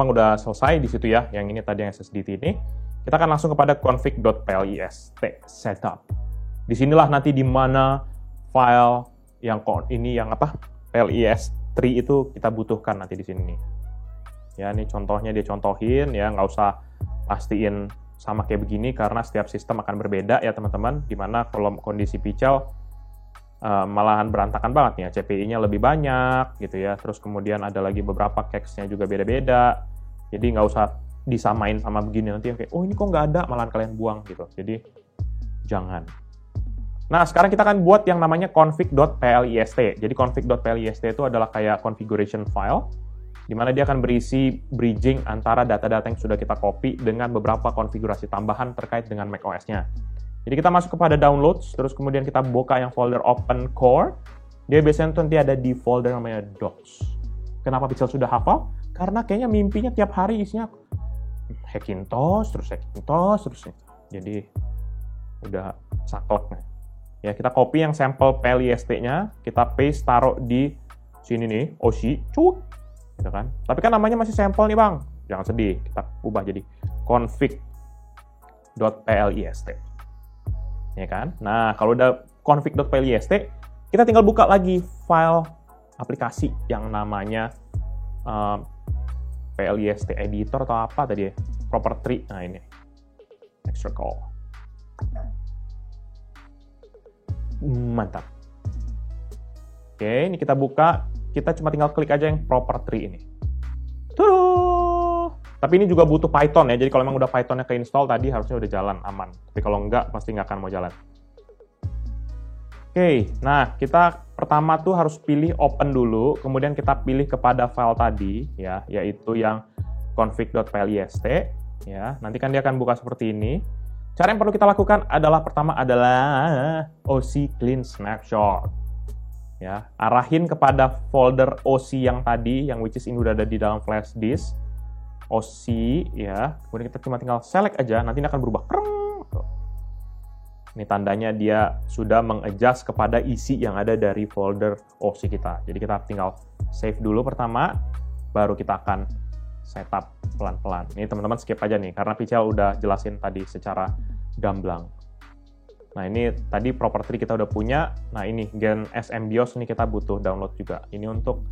udah selesai di situ ya, yang ini tadi yang SSDT ini. Kita akan langsung kepada config.plist setup. Disinilah nanti di mana file yang PLES3 itu kita butuhkan nanti di sini nih. Ya, ini contohnya dia contohin ya, nggak usah pastiin sama kayak begini karena setiap sistem akan berbeda ya teman-teman. Dimana kalau kondisi Pichel malahan berantakan banget nih ya, CPI-nya lebih banyak gitu ya. Terus kemudian ada lagi beberapa cache-nya juga beda-beda. Jadi nggak usah disamain sama begini nanti yang kayak oh ini kok nggak ada, malahan kalian buang gitu. Jadi jangan. Nah, sekarang kita akan buat yang namanya config.plist. Jadi config.plist itu adalah kayak configuration file, di mana dia akan berisi bridging antara data-data yang sudah kita copy dengan beberapa konfigurasi tambahan terkait dengan macOS-nya. Jadi kita masuk kepada downloads, terus kemudian kita buka yang folder OpenCore. Dia biasanya nanti ada di folder namanya docs. Kenapa Pichel sudah hafal? Karena kayaknya mimpinya tiap hari isinya Hackintosh, terus. Jadi udah saklek nih. Ya, kita copy yang sampel plist-nya, kita paste, taruh di sini nih, OC, gitu kan. Tapi kan namanya masih sampel nih bang, jangan sedih, kita ubah jadi config.plist. Ya kan? Nah, kalau udah config.plist, kita tinggal buka lagi file aplikasi yang namanya plist editor atau apa tadi ya, property. Nah ini, extra call. Mantap. Oke, ini kita buka. Kita cuma tinggal klik aja yang property ini. Tuh. Tapi ini juga butuh Python ya. Jadi kalau memang udah Pythonnya keinstall tadi harusnya udah jalan aman. Tapi kalau enggak pasti nggak akan mau jalan. Oke, nah kita pertama tuh harus pilih open dulu. Kemudian kita pilih kepada file tadi ya, yaitu yang config.plist ya. Nanti kan dia akan buka seperti ini. Cara yang perlu kita lakukan pertama adalah OC clean snapshot. Ya, arahin kepada folder OC yang tadi, yang which is ini udah ada di dalam flash disk. OC ya, kemudian kita cuma tinggal select aja, nanti ini akan berubah. Ini tandanya dia sudah mengadjust kepada isi yang ada dari folder OC kita. Jadi kita tinggal save dulu pertama, baru kita akan setup pelan-pelan. Ini teman-teman skip aja nih, karena Pichel udah jelasin tadi secara gamblang. Nah ini tadi property kita udah punya. Nah ini Gen SM BIOS ini kita butuh download juga. Ini untuk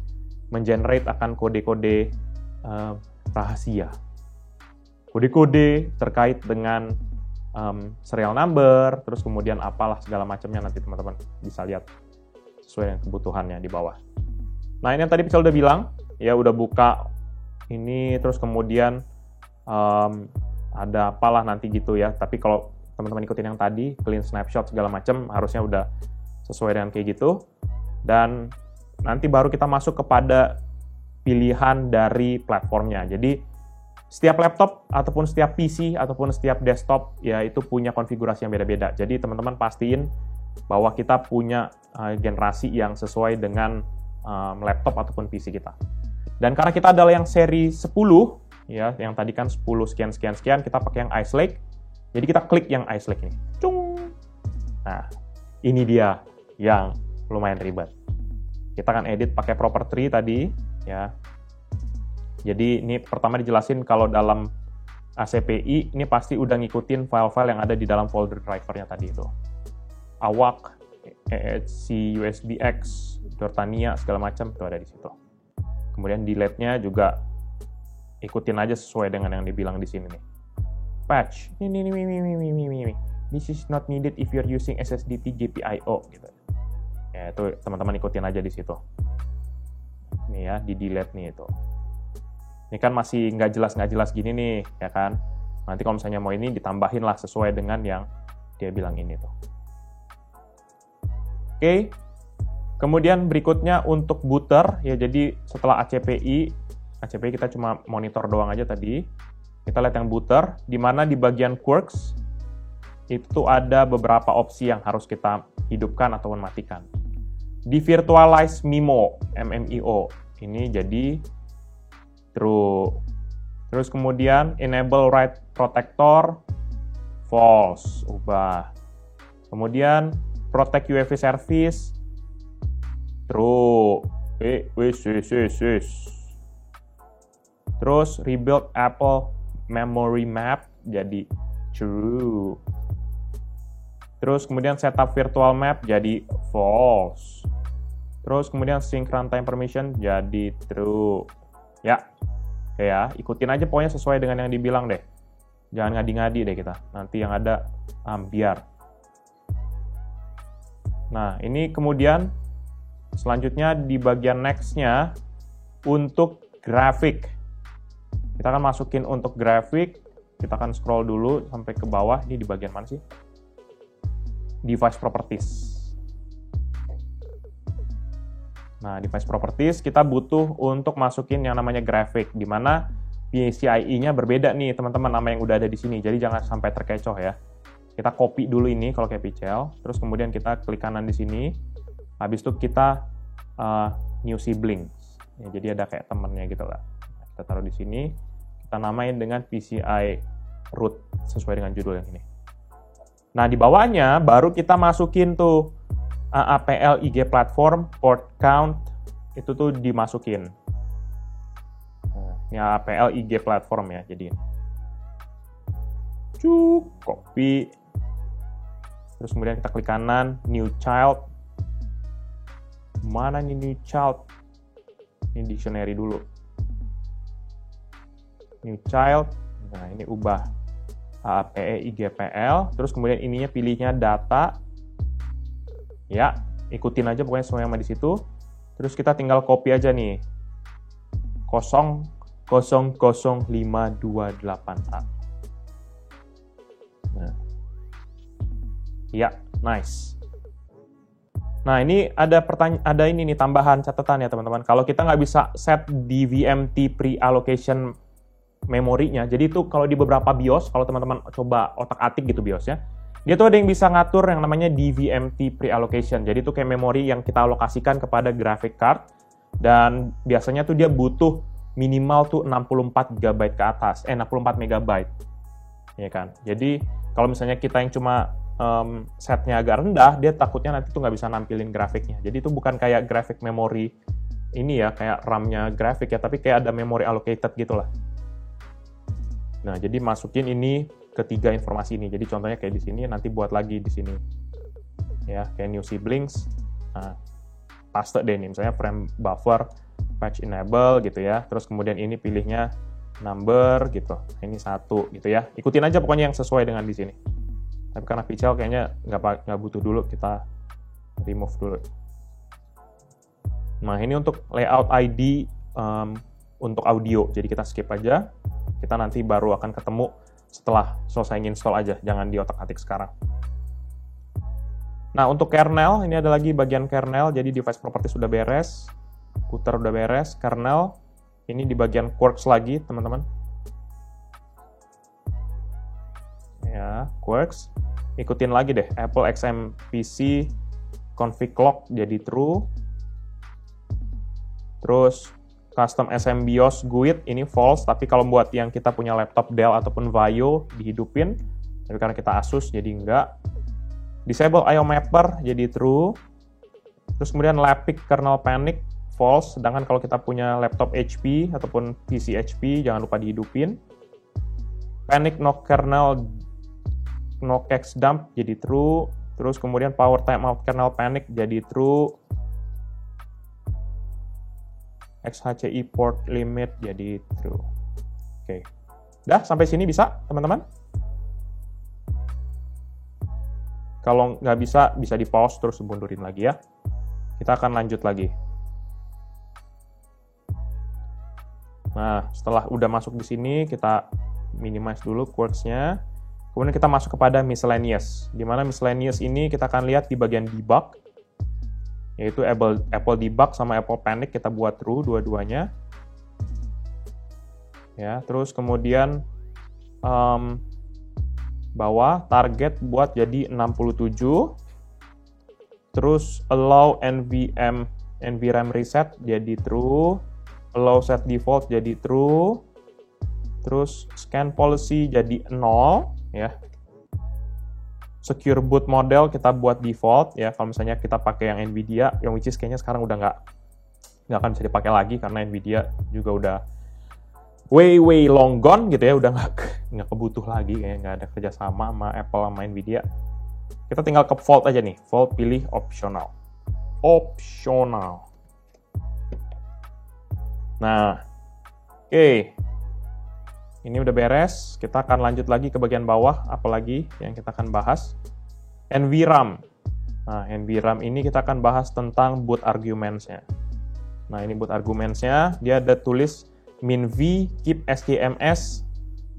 mengenerate akan kode-kode rahasia. Kode-kode terkait dengan serial number, terus kemudian apalah segala macamnya nanti teman-teman bisa lihat sesuai dengan kebutuhannya di bawah. Nah ini yang tadi Pichel udah bilang, ya udah buka ini, terus kemudian ada apalah nanti gitu ya. Tapi kalau teman-teman ikutin yang tadi, clean snapshot segala macam, harusnya udah sesuai dengan kayak gitu. Dan nanti baru kita masuk kepada pilihan dari platformnya. Jadi setiap laptop ataupun setiap PC ataupun setiap desktop ya itu punya konfigurasi yang beda-beda. Jadi teman-teman pastiin bahwa kita punya generasi yang sesuai dengan laptop ataupun PC kita. Dan karena kita adalah yang seri 10, ya, yang tadi kan 10 sekian, kita pakai yang Ice Lake. Jadi kita klik yang Ice Lake ini. Cung. Nah, ini dia yang lumayan ribet. Kita akan edit pakai property tadi, ya. Jadi ini pertama dijelasin kalau dalam ACPI ini pasti udah ngikutin file-file yang ada di dalam folder drivernya tadi itu. Awak, EHC, USBX, Dortania, segala macam itu ada di situ. Kemudian delete-nya juga ikutin aja sesuai dengan yang dibilang di sini nih. Patch. This is not needed if you're using SSD GPIO gitu. Ya, itu teman-teman ikutin aja di situ. Nih ya, di delete nih itu. Ini kan masih nggak jelas gini nih, ya kan? Nanti kalau misalnya mau ini ditambahin lah sesuai dengan yang dia bilang ini tuh. Oke. Kemudian berikutnya untuk booter, ya jadi setelah ACPI kita cuma monitor doang aja tadi. Kita lihat yang booter, di mana di bagian quirks, itu ada beberapa opsi yang harus kita hidupkan ataupun matikan. Di virtualize MIMO, ini jadi true. Terus kemudian enable write protector, false, ubah. Kemudian protect UEFI service, true. Terus rebuild Apple memory map jadi true. Terus kemudian setup virtual map jadi false. Terus kemudian sync runtime permission jadi true. Ya, oke ya, ikutin aja pokoknya sesuai dengan yang dibilang deh. Jangan ngadi-ngadi deh kita. Nanti yang ada ambiar. Nah, ini kemudian selanjutnya di bagian next-nya untuk grafik. Kita akan masukin untuk grafik. Kita akan scroll dulu sampai ke bawah. Ini di bagian mana sih? Device Properties. Nah, Device Properties kita butuh untuk masukin yang namanya grafik, di mana PCIe-nya berbeda nih teman-teman sama yang udah ada di sini. Jadi jangan sampai terkecoh ya. Kita copy dulu ini kalau kayak PCL, terus kemudian kita klik kanan di sini. Habis itu kita new siblings. Ya, jadi ada kayak temennya gitu lah. Kita taruh di sini. Kita namain dengan PCI root sesuai dengan judul yang ini. Nah, di bawahnya baru kita masukin tuh AAPL IG platform port count itu tuh dimasukin. Nah, ini AAPL IG platform ya, jadi copy. Terus kemudian kita klik kanan, new child. Mana nih new child? Ini dictionary dulu. New child. Nah, ini ubah AAPE IGPL. Terus kemudian ininya pilihnya data. Ya, ikutin aja pokoknya semua yang ada di situ. Terus kita tinggal copy aja nih. 0000528A. Nah. Ya, nice. Nah, ini ada ini nih tambahan catatan ya teman-teman. Kalau kita nggak bisa set DVMT pre-allocation memorinya, jadi itu kalau di beberapa BIOS, kalau teman-teman coba otak-atik gitu BIOSnya, dia tuh ada yang bisa ngatur yang namanya DVMT pre-allocation. Jadi itu kayak memori yang kita alokasikan kepada graphic card, dan biasanya tuh dia butuh minimal tuh 64 GB ke atas, 64 MB. Ya kan? Jadi kalau misalnya kita yang cuma setnya agak rendah, dia takutnya nanti tuh nggak bisa nampilin grafiknya. Jadi itu bukan kayak graphic memory ini ya, kayak RAM-nya grafik ya, tapi kayak ada memory allocated gitu lah. Nah, jadi masukin ini ketiga informasi ini. Jadi contohnya kayak di sini, nanti buat lagi di sini. Ya, kayak new siblings. Nah, paste deh nih, misalnya frame buffer, patch enable gitu ya. Terus kemudian ini pilihnya number gitu. Ini 1 gitu ya. Ikutin aja pokoknya yang sesuai dengan di sini. Tapi karena PCL kayaknya nggak butuh dulu, kita remove dulu. Nah, ini untuk layout ID untuk audio. Jadi kita skip aja. Kita nanti baru akan ketemu setelah selesai install aja. Jangan di otak-atik sekarang. Nah, untuk kernel, ini ada lagi bagian kernel. Jadi device properties sudah beres. Footer udah beres. Kernel, ini di bagian quirks lagi, teman-teman. Ya, quirks. Ikutin lagi deh, Apple XMPC config lock jadi true. Terus custom SMBIOS GUID ini false, tapi kalau buat yang kita punya laptop Dell ataupun Vaio dihidupin. Tapi karena kita Asus jadi enggak. Disable IO mapper jadi true. Terus kemudian Lapik kernel panic false, sedangkan kalau kita punya laptop HP ataupun PC HP jangan lupa dihidupin. Panic no kernel no cache dump jadi true. Terus kemudian power timeout kernel panic jadi true. XHCI port limit jadi true. Oke. Dah sampai sini bisa, teman-teman? Kalau nggak bisa di pause terus mundurin lagi ya. Kita akan lanjut lagi. Nah, setelah udah masuk di sini, kita minimize dulu quirks-nya. Kemudian kita masuk kepada miscellaneous. Di mana miscellaneous ini kita akan lihat di bagian debug, yaitu Apple debug sama Apple panic kita buat true dua-duanya. Ya, terus kemudian bawah target buat jadi 67. Terus allow NVRAM reset jadi true. Allow set default jadi true. Terus scan policy jadi 0 ya. Secure boot model kita buat default ya. Kalau misalnya kita pakai yang Nvidia, yang which is kayaknya sekarang udah nggak akan bisa dipakai lagi karena Nvidia juga udah way long gone gitu ya, udah nggak kebutuh lagi, kayak nggak ada kerjasama sama Apple sama Nvidia. Kita tinggal ke Vault aja nih. Vault pilih optional. Optional. Nah, oke. Ini udah beres. Kita akan lanjut lagi ke bagian bawah. Apalagi yang kita akan bahas. NVRAM. Nah, NVRAM ini kita akan bahas tentang boot arguments-nya. Nah, ini boot arguments-nya. Dia ada tulis minv, keep skms,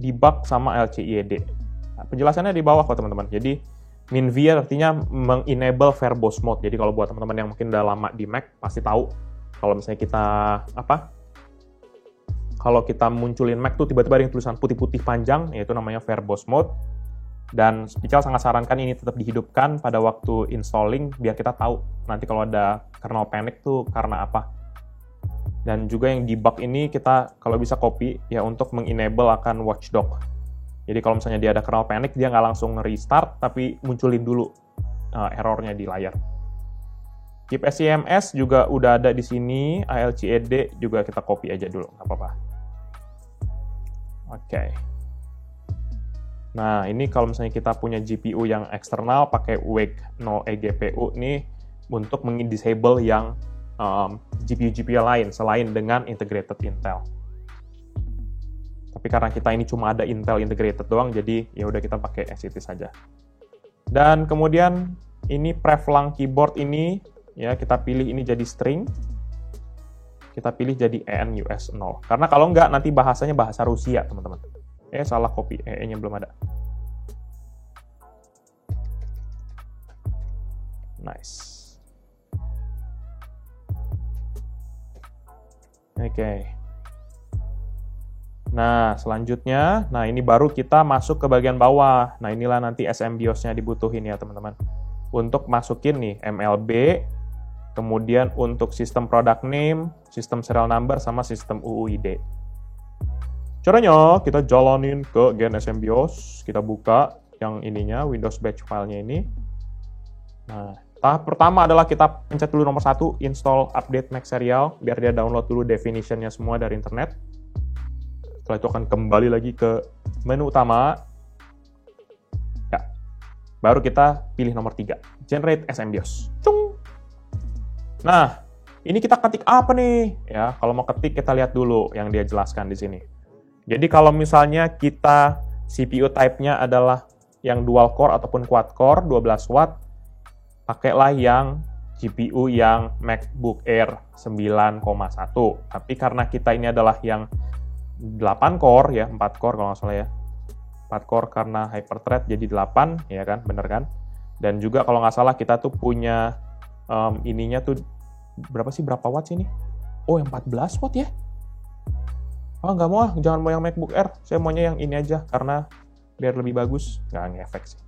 debug, sama lcid. Nah, penjelasannya di bawah kok teman-teman. Jadi, minv artinya mengenable verbose mode. Jadi, kalau buat teman-teman yang mungkin udah lama di Mac, pasti tahu. Kalau misalnya kita, kalau kita munculin Mac tuh tiba-tiba ada yang tulisan putih-putih panjang, yaitu namanya verbose mode. Dan Spical sangat sarankan ini tetap dihidupkan pada waktu installing, biar kita tahu nanti kalau ada kernel panic tuh karena apa. Dan juga yang debug ini kita kalau bisa copy ya untuk mengenable akan watchdog. Jadi kalau misalnya dia ada kernel panic, dia nggak langsung restart, tapi munculin dulu errornya di layar. Keep SCMS juga udah ada di sini, ALCD juga kita copy aja dulu, nggak apa-apa. Oke. Nah, ini kalau misalnya kita punya GPU yang eksternal, pakai Wake 0 eGPU nih, untuk meng-disable yang GPU-GPU lain, selain dengan integrated Intel. Tapi karena kita ini cuma ada Intel integrated doang, jadi ya udah kita pakai as it is saja. Dan kemudian, ini preflang keyboard ini, ya kita pilih ini jadi string, kita pilih jadi ENUS0. Karena kalau nggak, nanti bahasanya bahasa Rusia, teman-teman. Salah copy, nya belum ada. Nice. Oke. Nah, selanjutnya, ini baru kita masuk ke bagian bawah. Nah, inilah nanti SMBIOS-nya dibutuhin ya, teman-teman. Untuk masukin nih, MLB, kemudian untuk sistem product name, sistem serial number, sama sistem UUID. Caranya, kita jalanin ke Gen SMBIOS, kita buka yang ininya, Windows Batch filenya ini. Nah, tahap pertama adalah kita pencet dulu nomor 1, install update Mac Serial, biar dia download dulu definition-nya semua dari internet. Setelah itu akan kembali lagi ke menu utama. Ya, baru kita pilih nomor 3, Generate SMBIOS. Cung! Nah, ini kita ketik apa nih? Ya, kalau mau ketik kita lihat dulu yang dia jelaskan di sini. Jadi kalau misalnya kita CPU type-nya adalah yang dual core ataupun quad core 12 watt, pakailah yang GPU yang MacBook Air 9,1. Tapi karena kita ini adalah yang 8 core ya, 4 core kalau nggak salah ya. 4 core karena hyperthread jadi 8, ya kan? Bener kan? Dan juga kalau nggak salah kita tuh punya ininya tuh berapa watt sih ini? Oh, yang 14 watt ya? Oh, nggak mau, jangan mau yang MacBook Air. Saya maunya yang ini aja, karena biar lebih bagus. Nggak ngefek sih.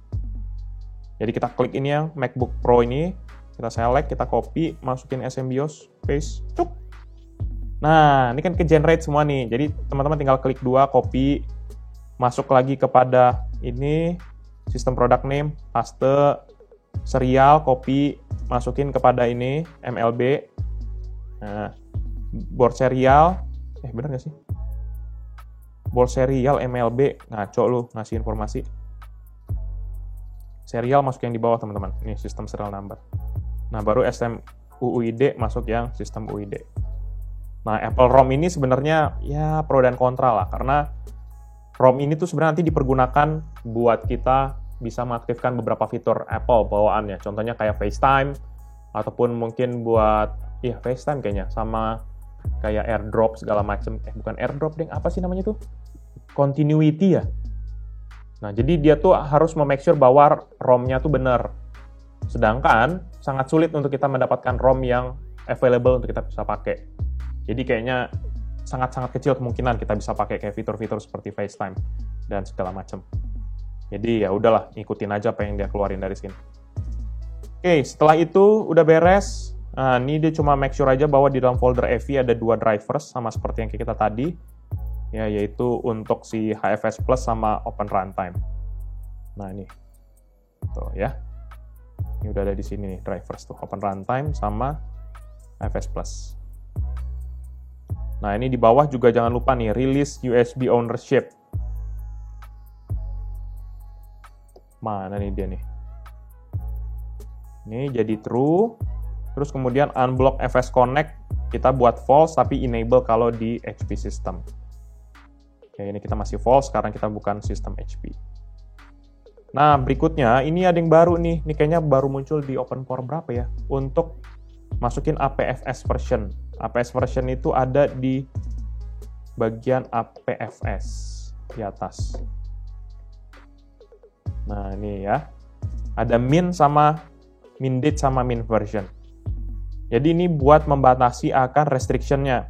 Jadi kita klik ini yang MacBook Pro ini, kita select, kita copy, masukin SMBIOS, paste, cuk. Nah, ini kan ke-generate semua nih. Jadi teman-teman tinggal klik 2, copy, masuk lagi kepada ini, sistem product name, paste, serial, copy, masukin kepada ini, MLB, nah, board serial, bener nggak sih? Board serial MLB, ngaco lu ngasih informasi. Serial masuk yang di bawah teman-teman, ini sistem serial number. Nah, baru UUID masuk yang sistem UUID. Nah, Apple ROM ini sebenarnya ya pro dan kontra lah, karena ROM ini tuh sebenarnya nanti dipergunakan buat kita bisa mengaktifkan beberapa fitur Apple bawaannya. Contohnya kayak FaceTime, ataupun mungkin buat, FaceTime kayaknya, sama kayak AirDrop segala macam. Bukan AirDrop, deng, apa sih namanya tuh? Continuity ya? Nah, jadi dia tuh harus make sure bahwa ROM-nya tuh benar. Sedangkan, sangat sulit untuk kita mendapatkan ROM yang available untuk kita bisa pakai. Jadi kayaknya sangat-sangat kecil kemungkinan kita bisa pakai kayak fitur-fitur seperti FaceTime dan segala macam. Jadi ya udahlah, ikutin aja apa yang dia keluarin dari sini. Oke, setelah itu udah beres. Nah, ini dia cuma make sure aja bahwa di dalam folder EV ada 2 drivers, sama seperti yang kita tadi. Ya, yaitu untuk si HFS Plus sama Open Runtime. Nah, ini. Tuh ya. Ini udah ada di sini nih, drivers tuh. Open Runtime sama HFS Plus. Nah, ini di bawah juga jangan lupa nih, release USB ownership. Mana nih dia nih? Ini jadi true. Terus kemudian unblock FS Connect kita buat false tapi enable kalau di HP system. Oke, ini kita masih false karena kita bukan sistem HP. Nah, berikutnya ini ada yang baru nih. Ini kayaknya baru muncul di OpenCore berapa ya? Untuk masukin APFS version. APFS version itu ada di bagian APFS di atas. Nah, ini ya. Ada min date sama min version. Jadi ini buat membatasi akan restriction-nya.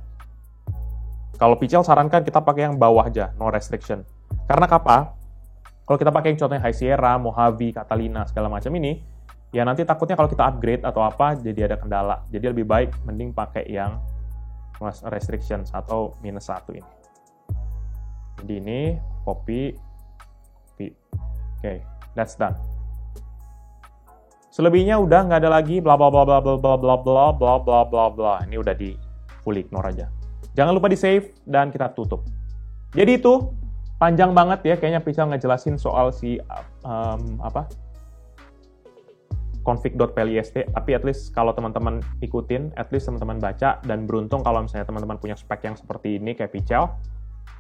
Kalau Pichel sarankan kita pakai yang bawah aja, no restriction. Karena apa? Kalau kita pakai yang contohnya High Sierra, Mojave, Catalina, segala macam ini, ya nanti takutnya kalau kita upgrade atau apa, jadi ada kendala. Jadi lebih baik mending pakai yang restrictions atau -1 ini. Jadi ini, copy. Oke, that's done. Selebihnya udah nggak ada lagi bla bla bla bla bla bla bla bla bla bla bla bla. Ini udah di full ignore aja. Jangan lupa di save dan kita tutup. Jadi itu panjang banget ya kayaknya Pichel ngejelasin soal si config.plist, tapi at least kalau teman-teman ikutin, at least teman-teman baca dan beruntung kalau misalnya teman-teman punya spek yang seperti ini kayak Pichel,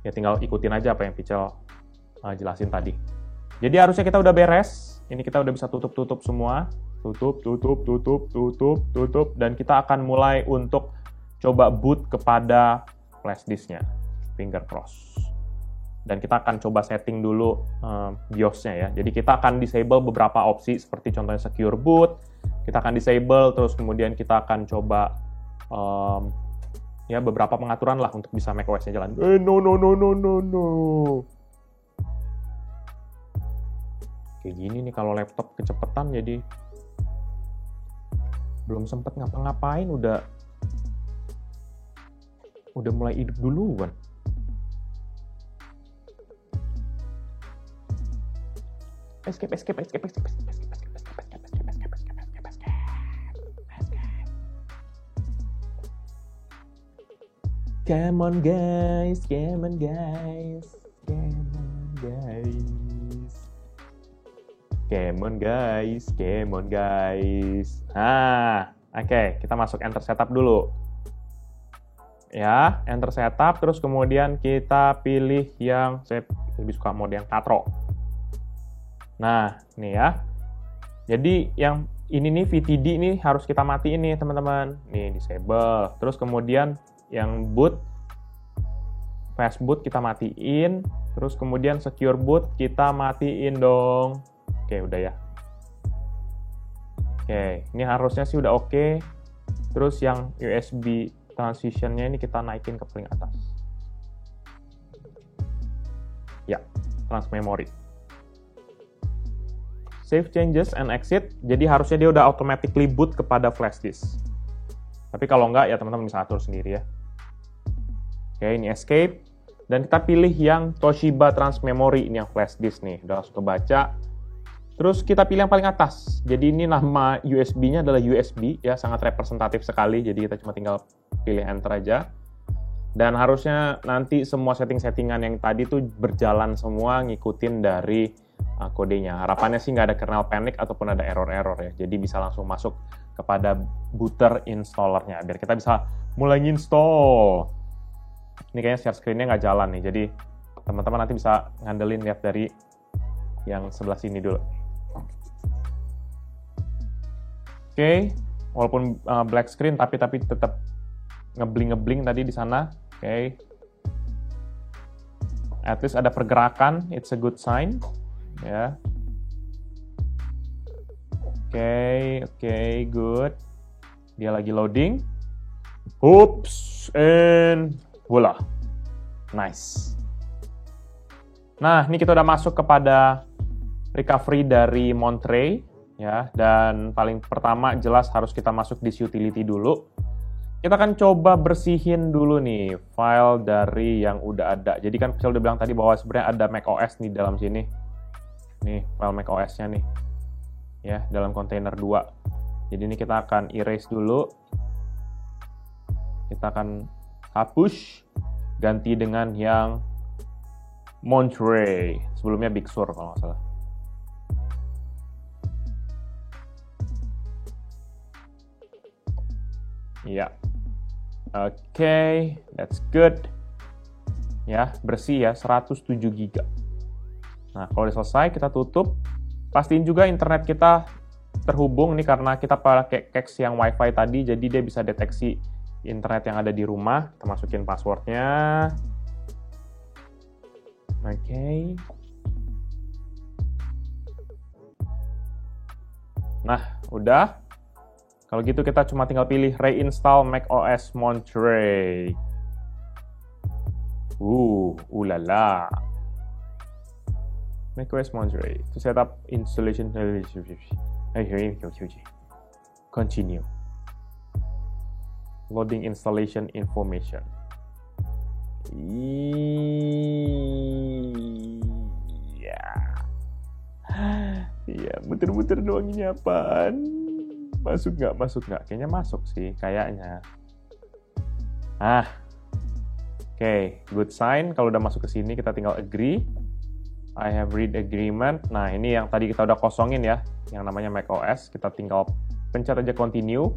ya tinggal ikutin aja apa yang Pichel jelasin tadi. Jadi harusnya kita udah beres. Ini kita udah bisa tutup semua. Tutup. Dan kita akan mulai untuk coba boot kepada flash disk-nya. Finger cross. Dan kita akan coba setting dulu BIOS-nya ya. Jadi kita akan disable beberapa opsi seperti contohnya secure boot. Kita akan disable, terus kemudian kita akan coba ya beberapa pengaturan lah untuk bisa macOS-nya jalan. No. Kayak gini nih kalau laptop kecepatan jadi belum sempet ngapa-ngapain udah mulai hidup duluan. Escape. Come on guys. Oke, kita masuk enter setup dulu. Ya, enter setup, terus kemudian kita pilih yang, saya lebih suka mode yang katro. Nah, ini ya. Jadi yang ini nih VTD nih harus kita matiin nih teman-teman. Nih disable. Terus kemudian yang boot, fast boot kita matiin. Terus kemudian secure boot kita matiin dong. Oke, udah ya. Oke, ini harusnya sih udah oke. Terus yang USB transition-nya ini kita naikin ke paling atas. Ya, trans memory. Save changes and exit. Jadi harusnya dia udah automatically boot kepada flash disk. Tapi kalau enggak ya teman-teman bisa atur sendiri ya. Oke, ini escape. Dan kita pilih yang Toshiba Trans Memory, ini yang flash disk nih. Udah langsung kebaca. Terus kita pilih yang paling atas. Jadi ini nama USB-nya adalah USB ya, sangat representatif sekali. Jadi kita cuma tinggal pilih enter aja. Dan harusnya nanti semua setting-settingan yang tadi tuh berjalan semua ngikutin dari kodenya. Harapannya sih nggak ada kernel panic ataupun ada error-error ya. Jadi bisa langsung masuk kepada booter installernya biar kita bisa mulai install. Ini kayaknya share screen-nya nggak jalan nih. Jadi teman-teman nanti bisa ngandelin lihat dari yang sebelah sini dulu. Oke, walaupun black screen tapi tetap ngebling tadi di sana. Oke. At least ada pergerakan, it's a good sign. Ya. Oke, good. Dia lagi loading. Oops, and voila. Nice. Nah, ini kita udah masuk kepada recovery dari Monterey. Ya, dan paling pertama jelas harus kita masuk disk utility dulu. Kita akan coba bersihin dulu nih file dari yang udah ada. Jadi kan saya udah bilang tadi bahwa sebenarnya ada macOS nih dalam sini. Nih, file macOS-nya nih. Ya, dalam container 2. Jadi ini kita akan erase dulu. Kita akan hapus, ganti dengan yang Monterey. Sebelumnya Big Sur kalau nggak salah. Ya, oke, that's good. Ya, bersih ya, 107 GB. Nah, kalau udah selesai, kita tutup. Pastiin juga internet kita terhubung. Ini karena kita pakai CAX yang WiFi tadi, jadi dia bisa deteksi internet yang ada di rumah. Kita masukin passwordnya. Oke. Nah, udah. Kalau gitu kita cuma tinggal pilih reinstall macOS Monterey. Ulala. macOS Monterey to set up installation. Continue. Loading installation information. Iya, muter-muter doang, ini apaan? Masuk nggak? Kayaknya masuk sih, kayaknya. Oke, good sign. Kalau udah masuk ke sini, kita tinggal agree. I have read agreement. Nah, ini yang tadi kita udah kosongin ya, yang namanya macOS. Kita tinggal pencet aja continue.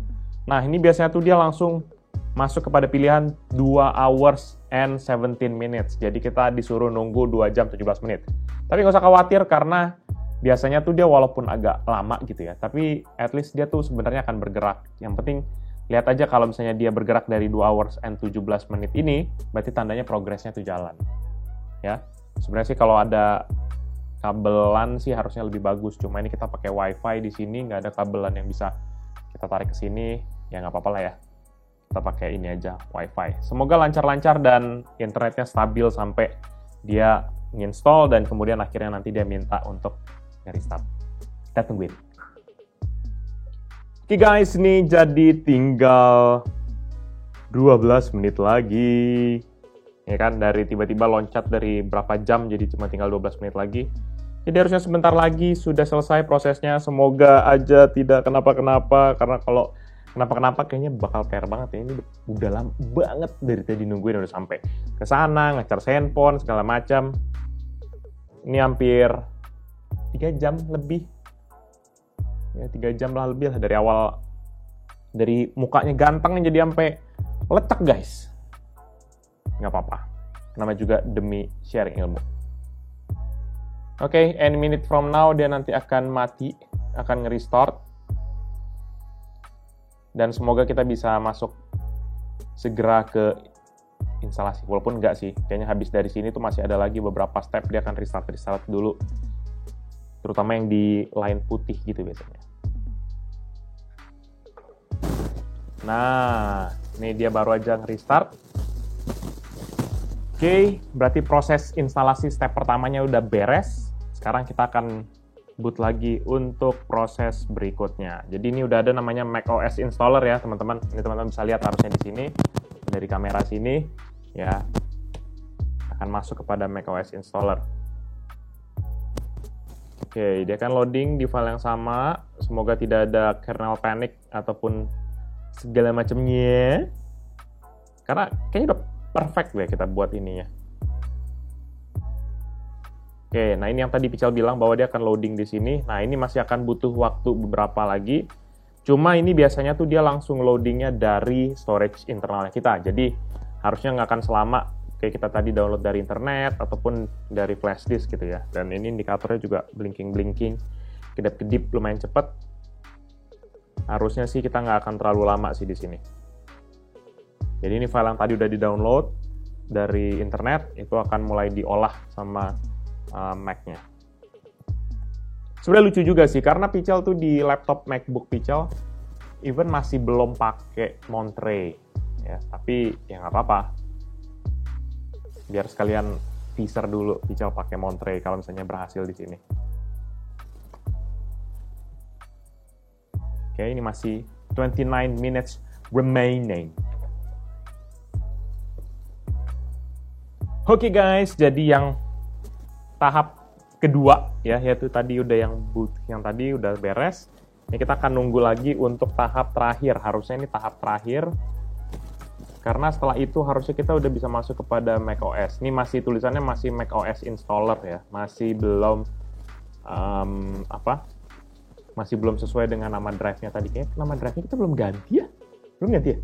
Nah, ini biasanya tuh dia langsung masuk kepada pilihan 2 hours and 17 minutes. Jadi kita disuruh nunggu 2 jam 17 menit. Tapi nggak usah khawatir karena biasanya tuh dia walaupun agak lama gitu ya, tapi at least dia tuh sebenarnya akan bergerak. Yang penting lihat aja kalau misalnya dia bergerak dari 2 hours and 17 menit ini, berarti tandanya progresnya tuh jalan. Ya, sebenarnya sih kalau ada kabelan sih harusnya lebih bagus. Cuma ini kita pakai WiFi di sini, nggak ada kabelan yang bisa kita tarik ke sini. Ya nggak apa-apa lah ya. Kita pakai ini aja, WiFi. Semoga lancar-lancar dan internetnya stabil sampai dia install dan kemudian akhirnya nanti dia minta untuk nge-restart. Kita tungguin. Oke guys, ini jadi tinggal 12 menit lagi. Ya kan, dari tiba-tiba loncat dari berapa jam jadi cuma tinggal 12 menit lagi. Jadi harusnya sebentar lagi sudah selesai prosesnya. Semoga aja tidak kenapa-kenapa, karena kalau kenapa-kenapa kayaknya bakal PR banget ya. Ini udah lama banget dari tadi nungguin, udah sampai ke sana, nge-charge handphone, segala macam. Ini hampir 3 jam lebih. Ya, 3 jam lah lebih lah dari awal. Dari mukanya ganteng jadi sampai lecek guys. Nggak apa-apa. Namanya juga demi sharing ilmu. Oke, any minute from now dia nanti akan mati, akan nge-restart. Dan semoga kita bisa masuk segera ke instalasi. Walaupun enggak sih, kayaknya habis dari sini tuh masih ada lagi beberapa step, dia akan restart dulu. Terutama yang di line putih gitu biasanya. Nah, ini dia baru aja nge-restart. Oke, berarti proses instalasi step pertamanya udah beres. Sekarang kita akan boot lagi untuk proses berikutnya. Jadi ini udah ada namanya macOS installer ya, teman-teman. Ini teman-teman bisa lihat harusnya di sini dari kamera sini ya. Akan masuk kepada macOS installer. Oke, dia akan loading di file yang sama. Semoga tidak ada kernel panic ataupun segala macamnya. Karena kayaknya udah perfect ya kita buat ininya. Oke, nah ini yang tadi Pical bilang bahwa dia akan loading di sini. Nah, ini masih akan butuh waktu beberapa lagi. Cuma ini biasanya tuh dia langsung loadingnya dari storage internalnya kita. Jadi harusnya nggak akan selama kayak kita tadi download dari internet ataupun dari flash disk gitu ya. Dan ini indikatornya juga blinking-blinking, kedip-kedip lumayan cepet. Harusnya sih kita nggak akan terlalu lama sih di sini. Jadi ini file yang tadi udah di-download dari internet, itu akan mulai diolah sama Mac-nya. Sebenarnya lucu juga sih, karena Pical tuh di laptop MacBook Pical, even masih belum pakai Monterey. Ya, tapi ya nggak apa-apa. Biar sekalian teaser dulu Pical pakai Monterey kalau misalnya berhasil di sini. Oke, ini masih 29 minutes remaining. Oke guys, jadi yang tahap kedua ya, yaitu tadi udah yang boot, yang tadi udah beres. Ini kita akan nunggu lagi untuk tahap terakhir. Harusnya ini tahap terakhir. Karena setelah itu harusnya kita udah bisa masuk kepada macOS. Ini masih tulisannya masih macOS installer ya, masih belum masih belum sesuai dengan nama drive-nya tadi. Kayaknya nama drive-nya kita belum ganti ya. Belum ganti ya?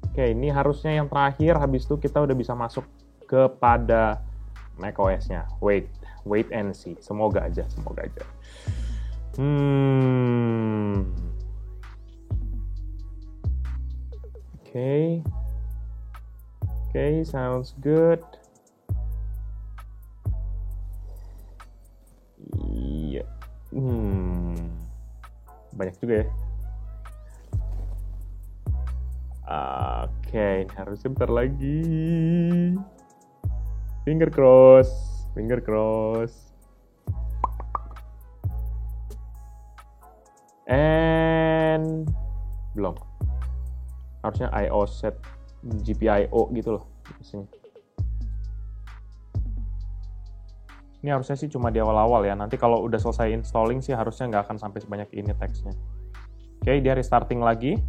Oke, ini harusnya yang terakhir. Habis itu kita udah bisa masuk kepada macOS-nya. Wait and see. Semoga aja. Okay, sounds good. Iya. Banyak juga ya. Oke, harus sebentar lagi. Finger cross. And belum. Harusnya I/O set GPIO gitu loh. Ini harusnya sih cuma di awal-awal ya. Nanti kalau udah selesai installing sih harusnya nggak akan sampai sebanyak ini teksnya. Oke, dia restarting lagi,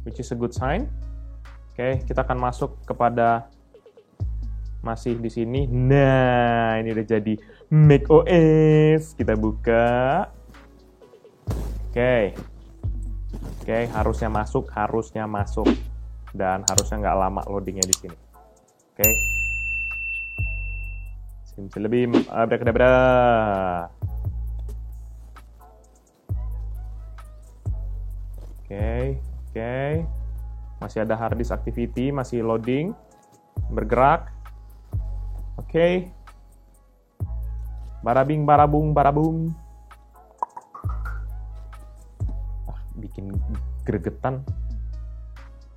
which is a good sign. Oke, kita akan masuk kepada masih di sini. Nah, ini udah jadi macOS. Kita buka. Oke, harusnya masuk. Dan harusnya nggak lama loadingnya di sini. Oke. Lebih abrakadabra. Oke. Masih ada hard disk activity, masih loading, bergerak. Oke. Barabing, barabung. Bikin gregetan.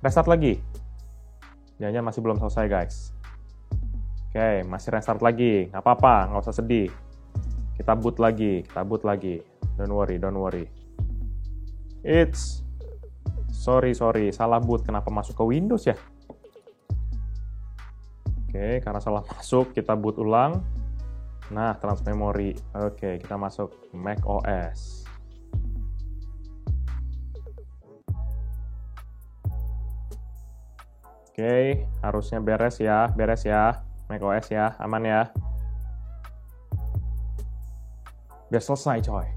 Restart lagi. Jangan masih belum selesai, guys. Oke, masih restart lagi. Nggak apa-apa, nggak usah sedih. Kita boot lagi. Don't worry. Sorry, salah boot. Kenapa masuk ke Windows ya? Oke, karena salah masuk, kita boot ulang. Nah, transmemory. Oke, kita masuk macOS. Oke, harusnya beres ya. macOS ya, aman ya. Biar selesai, coy.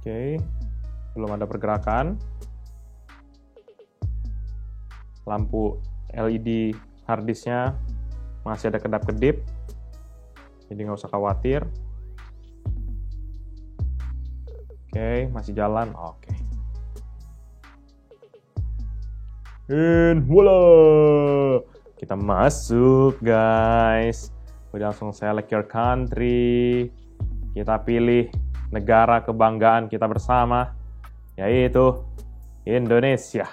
Oke, belum ada pergerakan. Lampu LED harddisknya masih ada kedap-kedip, jadi nggak usah khawatir. Oke, masih jalan. Oke. And voila, kita masuk, guys. Udah langsung select your country. Kita pilih negara kebanggaan kita bersama, yaitu Indonesia.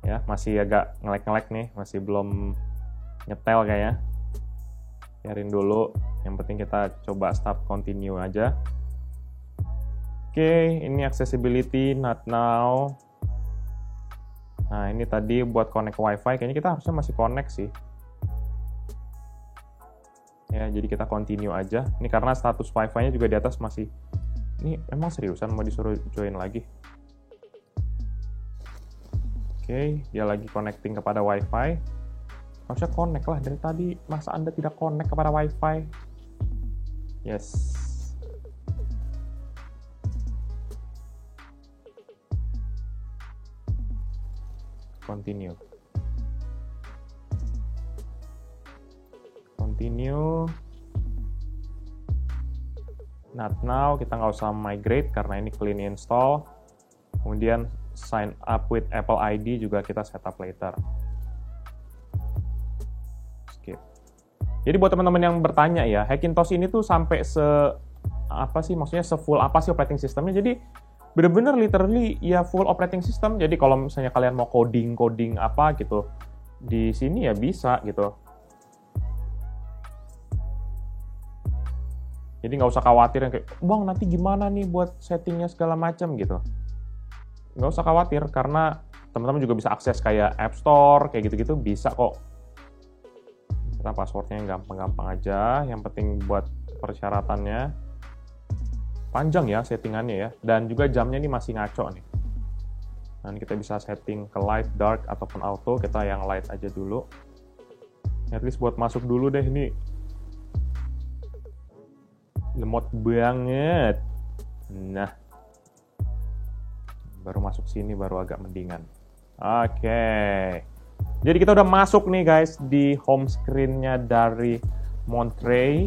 Ya, masih agak ngelek-ngelek nih, masih belum nyetel kayaknya. Biarin dulu, yang penting kita coba start continue aja. Oke, ini accessibility, not now. Nah, ini tadi buat connect wifi, kayaknya kita harusnya masih connect sih. Ya, jadi kita continue aja. Ini karena status wifi-nya juga di atas masih... Ini emang seriusan mau disuruh join lagi? Oke, dia lagi connecting kepada Wi-Fi. Harusnya connect lah dari tadi. Masa Anda tidak connect kepada Wi-Fi? Yes. Continue. Not now. Kita nggak usah migrate karena ini clean install. Kemudian sign up with Apple ID juga kita setup later. Skip. Jadi buat teman-teman yang bertanya ya, Hackintosh ini tuh sampai maksudnya full apa sih operating systemnya? Jadi bener-bener literally ya full operating system. Jadi kalau misalnya kalian mau coding apa gitu, di sini ya bisa gitu. Jadi nggak usah khawatir yang kayak, bang nanti gimana nih buat settingnya segala macam gitu. Nggak usah khawatir, karena teman-teman juga bisa akses kayak App Store, kayak gitu-gitu bisa kok. Kita passwordnya yang gampang-gampang aja, yang penting buat persyaratannya. panjang ya settingannya ya. Dan juga jamnya ini masih ngaco nih. Nah, kita bisa setting ke light, dark, ataupun auto. Kita yang light aja dulu. At least buat masuk dulu deh ini. Lemot banget. Nah. Baru masuk sini baru agak mendingan. Oke. Jadi kita udah masuk nih guys di home screen-nya dari Monterey.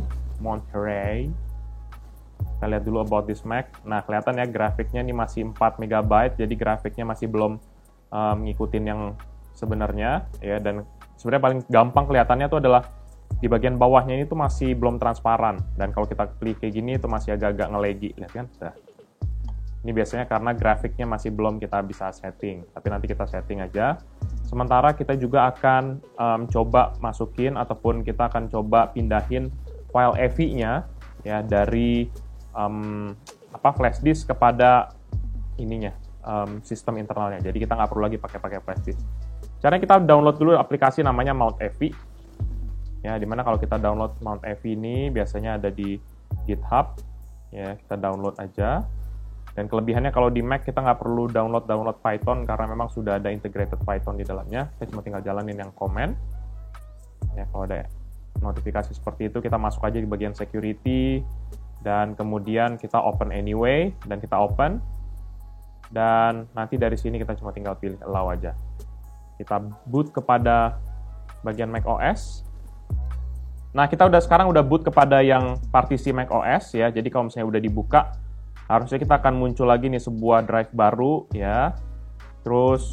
Kita lihat dulu about this Mac. Nah, kelihatan ya grafiknya ini masih 4 MB, jadi grafiknya masih belum ngikutin yang sebenarnya ya. Dan sebenarnya paling gampang kelihatannya tuh adalah di bagian bawahnya ini tuh masih belum transparan. Dan kalau kita klik kayak gini itu masih agak-agak ngelegi, lihat kan? Nah, ini biasanya karena grafiknya masih belum kita bisa setting, tapi nanti kita setting aja. Sementara kita juga akan coba masukin ataupun kita akan coba pindahin file AVI-nya ya dari flash disk kepada ininya sistem internalnya. Jadi kita nggak perlu lagi pakai flash disk. Caranya kita download dulu aplikasi namanya Mount AVI. Ya, dimana kalau kita download Mount AVI ini biasanya ada di GitHub. Ya, kita download aja. Dan kelebihannya kalau di Mac kita nggak perlu download Python karena memang sudah ada integrated Python di dalamnya. Kita cuma tinggal jalanin yang command. Ya, kalau ada notifikasi seperti itu kita masuk aja di bagian security dan kemudian kita open anyway dan kita open. Dan nanti dari sini kita cuma tinggal pilih allow aja. Kita boot kepada bagian Mac OS. Nah, kita sekarang udah boot kepada yang partisi Mac OS ya. Jadi kalau misalnya udah dibuka, harusnya kita akan muncul lagi nih sebuah drive baru ya. Terus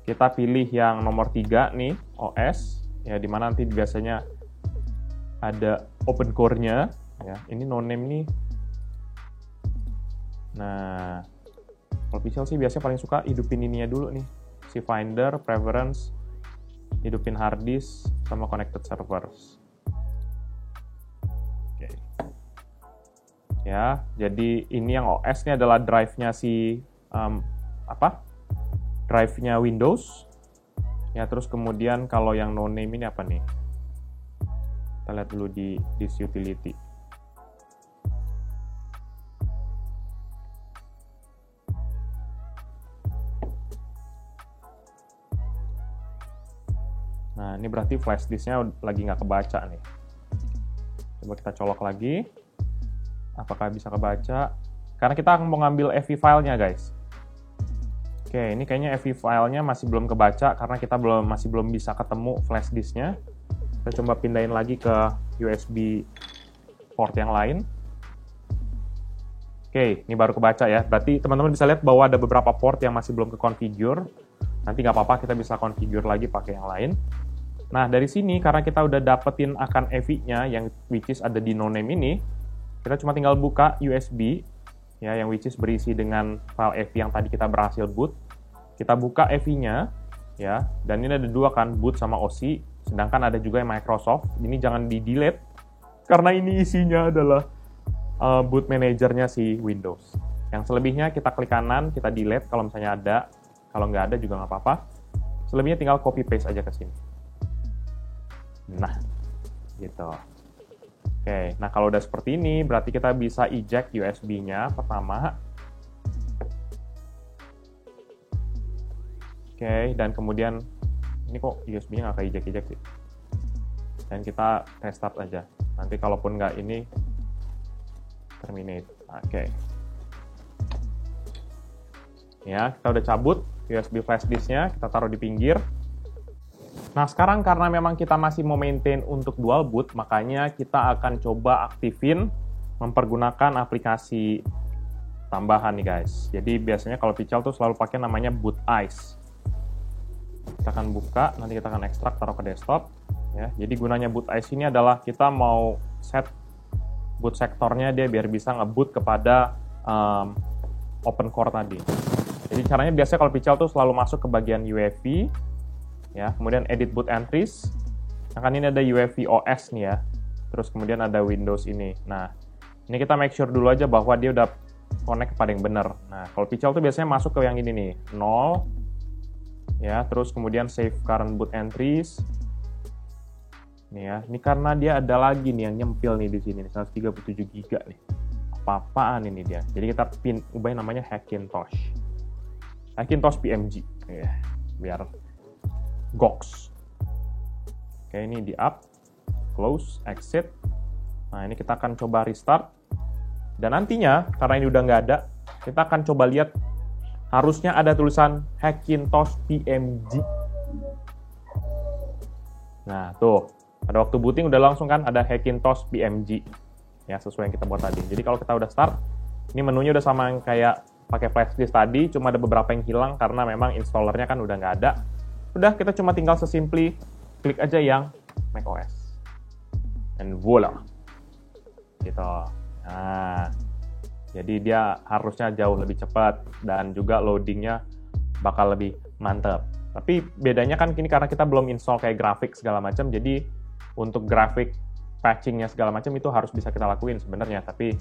kita pilih yang nomor 3 nih, OS ya, dimana nanti biasanya ada open core-nya ya. Ini no name nih. Nah, kalau Pichel sih biasanya paling suka hidupin ininya dulu nih. Si Finder, Preference, hidupin hard disk sama connected servers. Oke. Ya, jadi ini yang OS ini adalah drive-nya si drive-nya Windows. Ya, terus kemudian kalau yang no name ini apa nih? Kita lihat dulu di disk utility. Nah, ini berarti flash disk-nya lagi nggak kebaca nih. Coba kita colok lagi. Apakah bisa kebaca? Karena kita mau ngambil AV file-nya, guys. Oke, ini kayaknya AV file-nya masih belum kebaca karena kita masih belum bisa ketemu flash disk-nya. Kita coba pindahin lagi ke USB port yang lain. Oke, ini baru kebaca ya. Berarti teman-teman bisa lihat bahwa ada beberapa port yang masih belum ke-configure. Nanti nggak apa-apa, kita bisa configure lagi pakai yang lain. Nah, dari sini, karena kita udah dapetin akan AV-nya, yang which is ada di no name ini, kita cuma tinggal buka USB, ya, yang which is berisi dengan file AV yang tadi kita berhasil boot. Kita buka AV-nya, ya, dan ini ada dua kan, boot sama OC, sedangkan ada juga yang Microsoft. Ini jangan di-delete, karena ini isinya adalah boot manajernya si Windows. Yang selebihnya kita klik kanan, kita delete kalau misalnya ada. Kalau nggak ada juga nggak apa-apa. Selebihnya tinggal copy paste aja ke sini. Nah, gitu. Oke, nah kalau udah seperti ini, berarti kita bisa eject USB-nya pertama. Oke, dan kemudian, ini kok USB-nya nggak ke-eject sih. Dan kita restart aja. Nanti kalaupun nggak ini, terminate. Oke. Ya, kita udah cabut USB flash disk-nya, kita taruh di pinggir. Nah, sekarang karena memang kita masih mau maintain untuk dual boot, makanya kita akan coba aktifin mempergunakan aplikasi tambahan nih guys. Jadi biasanya kalau Pichel tuh selalu pakai namanya Boot Eyes. Kita akan buka, nanti kita akan ekstrak, taruh ke desktop. Ya, jadi gunanya Boot Eyes ini adalah kita mau set boot sektornya dia biar bisa nge-boot kepada open core tadi. Jadi caranya biasanya kalau Pichel tuh selalu masuk ke bagian UEFI, ya, kemudian edit boot entries. Nah, kan ini ada UEFI OS nih ya. Terus kemudian ada Windows ini. Nah, ini kita make sure dulu aja bahwa dia udah connect kepada yang benar. Nah, kalau Pichel tuh biasanya masuk ke yang ini nih, 0. Ya, terus kemudian save current boot entries. Nih ya, ini karena dia ada lagi nih yang nyempil nih di sini, 137 GB nih. Apa-apaan ini dia. Jadi kita ubahin namanya Hackintosh. Hackintosh PMG. Ya, biar goks. Oke, ini di up, close, exit. Nah, ini kita akan coba restart. Dan nantinya, karena ini udah nggak ada, kita akan coba lihat, harusnya ada tulisan Hackintosh PMG. Nah, tuh. Pada waktu booting udah langsung kan ada Hackintosh PMG. Ya, sesuai yang kita buat tadi. Jadi kalau kita udah start, ini menunya udah sama yang kayak pakai flash disk tadi, cuma ada beberapa yang hilang karena memang installernya kan udah nggak ada. Udah, kita cuma tinggal sesimpli klik aja yang macOS. And voila. Gitu. Nah, jadi dia harusnya jauh lebih cepat dan juga loadingnya bakal lebih mantap. Tapi bedanya kan kini karena kita belum install kayak grafik segala macam, jadi untuk grafik patchingnya segala macam itu harus bisa kita lakuin sebenarnya. Tapi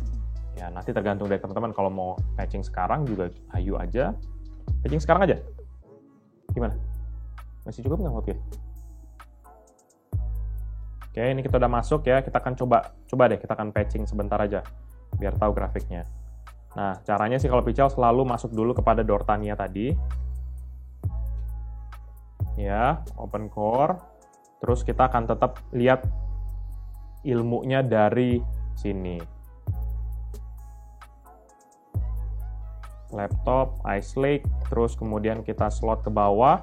ya nanti tergantung dari teman-teman, kalau mau patching sekarang juga ayo aja. Patching sekarang aja. Gimana? Masih cukup nggak waktu ya? Oke, ini kita udah masuk ya. Kita akan coba deh, kita akan patching sebentar aja biar tahu grafiknya. Nah, caranya sih kalau Pical selalu masuk dulu kepada Dortania tadi. Ya, open core. Terus kita akan tetap lihat ilmunya dari sini. Laptop, Ice Lake, terus kemudian kita slot ke bawah.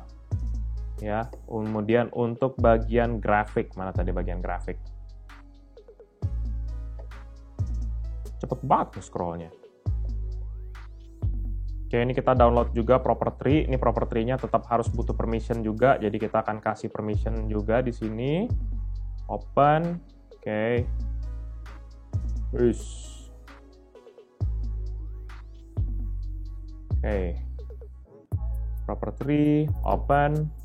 Ya, kemudian untuk bagian grafik, mana tadi bagian grafik? Cepet banget tuh scrollnya. Oke, ini kita download juga property. Ini property-nya tetap harus butuh permission juga, jadi kita akan kasih permission juga di sini. Open, oke. Oke. Property, open.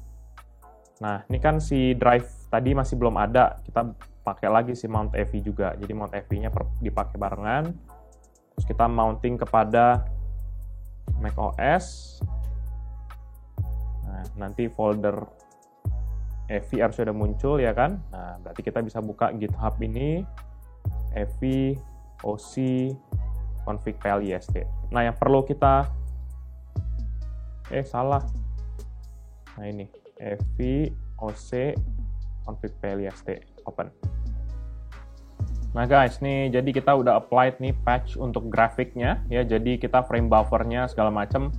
Nah, ini kan si drive tadi masih belum ada, kita pakai lagi si mount EV juga. Jadi mount EV-nya dipakai barengan. Terus kita mounting kepada macOS. Nah, nanti folder EV harus sudah muncul ya kan. Nah, berarti kita bisa buka GitHub ini, EV, OC, config PLIST. Nah, yang perlu kita salah. Nah, ini EV, OC, config PLIST, open. Nah guys, nih jadi kita udah applied nih patch untuk grafiknya ya. Jadi kita frame buffernya segala macam.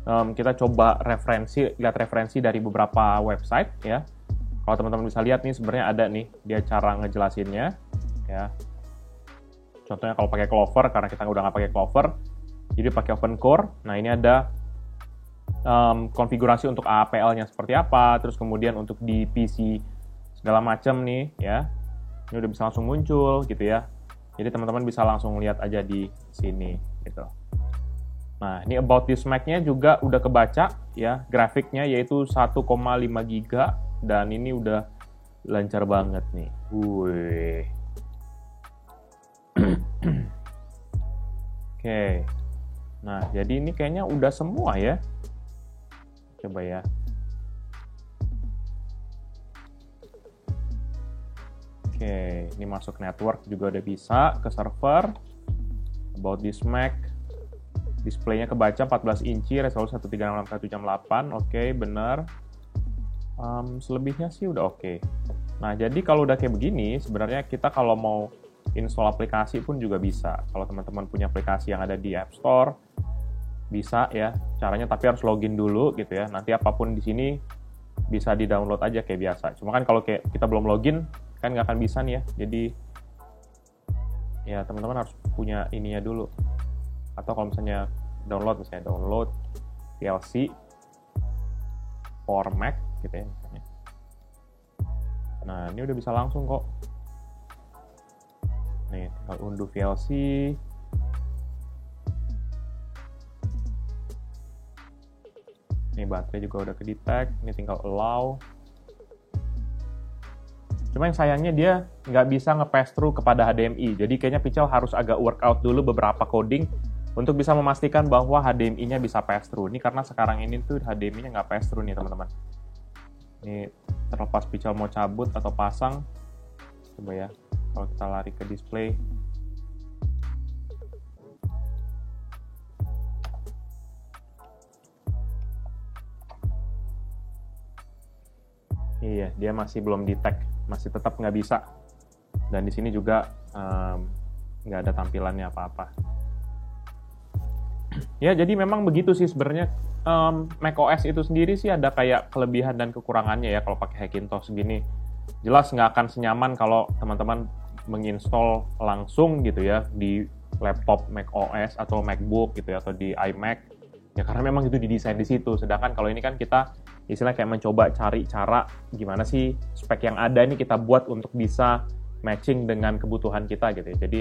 Kita coba lihat referensi dari beberapa website ya. Kalau teman-teman bisa lihat nih sebenarnya ada nih dia cara ngejelasinnya ya. Contohnya kalau pakai Clover, karena kita udah nggak pakai Clover, jadi pakai Open Core. Nah ini ada konfigurasi untuk APL-nya seperti apa, terus kemudian untuk di PC segala macam nih ya. Ini udah bisa langsung muncul gitu ya. Jadi teman-teman bisa langsung lihat aja di sini gitu. Nah, ini about this Mac-nya juga udah kebaca ya, grafiknya yaitu 1,5 GB dan ini udah lancar banget nih. Wih. Oke. Nah, jadi ini kayaknya udah semua ya. Coba ya. Oke, ini masuk network juga udah bisa, ke server. About this Mac. Displaynya kebaca 14 inci, resolusi 1366x768. Oke, bener. Selebihnya sih udah oke. Nah, jadi kalau udah kayak begini, sebenarnya kita kalau mau install aplikasi pun juga bisa. Kalau teman-teman punya aplikasi yang ada di App Store, bisa ya caranya, tapi harus login dulu gitu ya. Nanti apapun di sini bisa di-download aja kayak biasa. Cuma kan kalau kayak kita belum login kan nggak akan bisa nih ya. Jadi ya teman-teman harus punya ininya dulu. Atau kalau misalnya misalnya download VLC for Mac gitu ya misalnya. Nah ini udah bisa langsung kok. Nih tinggal unduh VLC. Ini baterai juga udah ke-detect, ini tinggal allow. Cuma yang sayangnya dia nggak bisa nge-pass through kepada HDMI, jadi kayaknya Pical harus agak workout dulu beberapa coding untuk bisa memastikan bahwa HDMI-nya bisa pass through. Ini karena sekarang ini tuh HDMI-nya nggak pass through nih teman-teman. Ini terlepas Pical mau cabut atau pasang, coba ya, kalau kita lari ke display. Iya, dia masih belum detect, masih tetap nggak bisa. Dan di sini juga nggak ada tampilannya apa-apa. Ya, jadi memang begitu sih sebenarnya. macOS itu sendiri sih ada kayak kelebihan dan kekurangannya ya kalau pakai Hackintosh gini. Jelas nggak akan senyaman kalau teman-teman menginstall langsung gitu ya di laptop macOS atau MacBook gitu ya, atau di iMac. Ya karena memang itu didesain di situ. Sedangkan kalau ini kan kita istilahnya kayak mencoba cari cara gimana sih spek yang ada ini kita buat untuk bisa matching dengan kebutuhan kita gitu ya. Jadi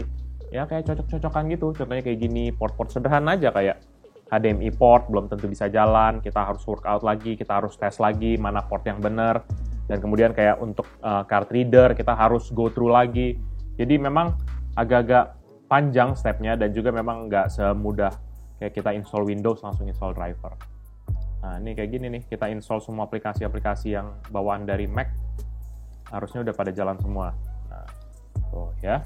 ya kayak cocok-cocokan gitu. Contohnya kayak gini, port-port sederhana aja kayak HDMI port belum tentu bisa jalan, kita harus workout lagi, kita harus tes lagi mana port yang benar. Dan kemudian kayak untuk card reader kita harus go through lagi. Jadi memang agak-agak panjang stepnya dan juga memang nggak semudah kayak kita install Windows langsung install driver. Nah ini kayak gini nih, kita install semua aplikasi-aplikasi yang bawaan dari Mac, harusnya udah pada jalan semua. Nah tuh ya,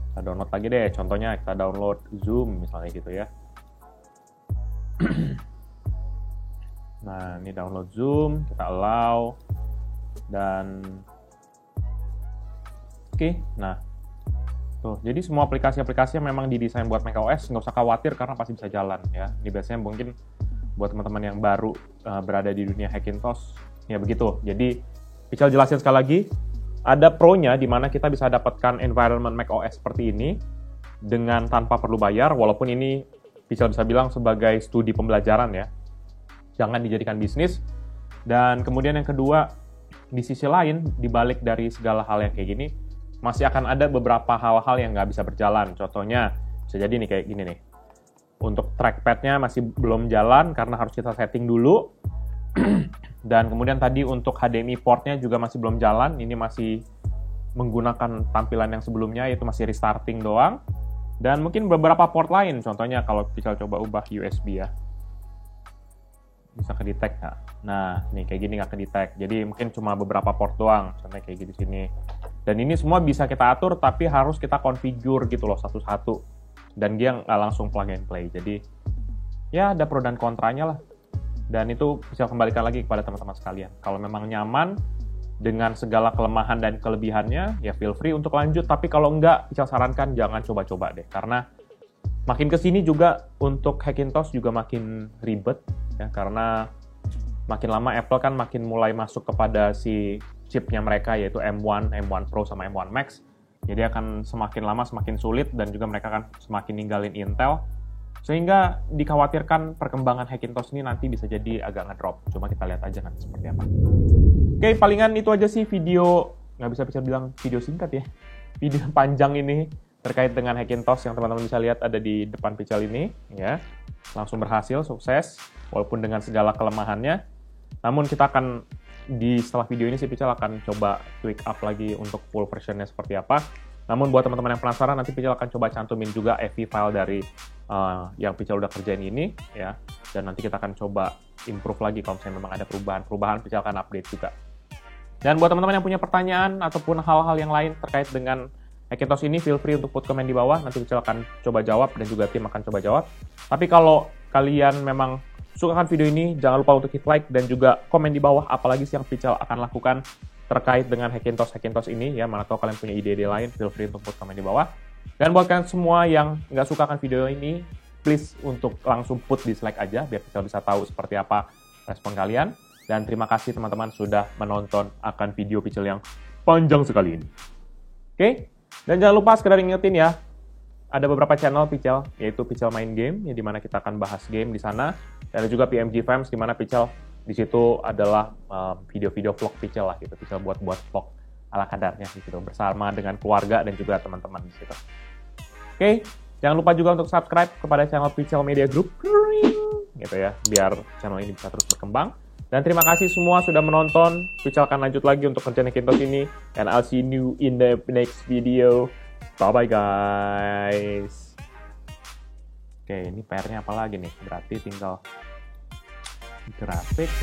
kita download lagi deh, contohnya kita download Zoom misalnya gitu ya. Nah ini download Zoom, kita allow, dan oke, nah tuh, jadi semua aplikasi-aplikasi yang memang didesain buat macOS nggak usah khawatir karena pasti bisa jalan ya. Ini biasanya mungkin buat teman-teman yang baru berada di dunia Hackintosh ya begitu. Jadi Pichal jelasin sekali lagi, ada pro-nya di mana kita bisa dapatkan environment macOS seperti ini dengan tanpa perlu bayar, walaupun ini Pichal bisa bilang sebagai studi pembelajaran ya. Jangan dijadikan bisnis. Dan kemudian yang kedua, di sisi lain, dibalik dari segala hal yang kayak gini, masih akan ada beberapa hal-hal yang nggak bisa berjalan. Contohnya, bisa jadi nih kayak gini nih. Untuk trackpad-nya masih belum jalan karena harus kita setting dulu. Dan kemudian tadi untuk HDMI port-nya juga masih belum jalan. Ini masih menggunakan tampilan yang sebelumnya, yaitu masih restarting doang. Dan mungkin beberapa port lain, contohnya kalau kita coba ubah USB ya. Bisa ke-detect nggak? Nah, nih kayak gini nggak ke-detect. Jadi mungkin cuma beberapa port doang, contohnya kayak gitu sini. Dan ini semua bisa kita atur, tapi harus kita configure gitu loh satu-satu. Dan dia nggak langsung plug and play. Jadi ya ada pro dan kontranya lah. Dan itu bisa kembalikan lagi kepada teman-teman sekalian. Kalau memang nyaman dengan segala kelemahan dan kelebihannya, ya feel free untuk lanjut. Tapi kalau enggak, saya sarankan jangan coba-coba deh. Karena makin kesini juga untuk Hackintosh juga makin ribet. Ya, karena makin lama Apple kan makin mulai masuk kepada si chipnya mereka, yaitu M1, M1 Pro sama M1 Max. Jadi akan semakin lama semakin sulit dan juga mereka akan semakin ninggalin Intel. Sehingga dikhawatirkan perkembangan Hackintosh ini nanti bisa jadi agak ngedrop. Cuma kita lihat aja nanti seperti apa. Oke, palingan itu aja sih video, nggak bisa bilang video singkat ya. Video panjang ini terkait dengan Hackintosh yang teman-teman bisa lihat ada di depan Pichal ini. Ya, langsung berhasil, sukses, walaupun dengan segala kelemahannya. Namun kita akan, setelah video ini sih Pichal akan coba tweak up lagi untuk full versionnya seperti apa. Namun buat teman-teman yang penasaran, nanti Pichal akan coba cantumin juga FV file dari yang Pichal udah kerjain ini. Ya, dan nanti kita akan coba improve lagi kalau misalnya memang ada perubahan Pichal akan update juga. Dan buat teman-teman yang punya pertanyaan ataupun hal-hal yang lain terkait dengan Hackintosh ini, feel free untuk put komen di bawah, nanti Pichal akan coba jawab dan juga tim akan coba jawab. Tapi kalau kalian memang sukakan video ini, jangan lupa untuk hit like dan juga komen di bawah apalagi sih yang Pichal akan lakukan terkait dengan Hackintosh ini ya. Mana tahu kalian punya ide-ide lain, feel free untuk put komen di bawah. Dan buat kalian semua yang nggak sukakan video ini, please untuk langsung put dislike aja biar Pichal bisa tahu seperti apa respon kalian. Dan terima kasih teman-teman sudah menonton akan video Pichal yang panjang sekali ini. Oke? Dan jangan lupa sekedar ingetin ya, ada beberapa channel Pichal, yaitu Pichal Main Game, ya, di mana kita akan bahas game di sana. Dan ada juga PMG Fams, di mana Pichal di situ adalah video-video vlog Pichal lah gitu. Pichal buat vlog ala kadarnya gitu, bersama dengan keluarga dan juga teman-teman di situ. Oke, jangan lupa juga untuk subscribe kepada channel Pichal Media Group, gitu ya, biar channel ini bisa terus berkembang. Dan terima kasih semua sudah menonton. Pichal akan lanjut lagi untuk kerjaan Hackintosh ini. And I'll see you in the next video. Bye-bye guys. Oke, ini PR-nya apa lagi nih? Berarti tinggal grafik.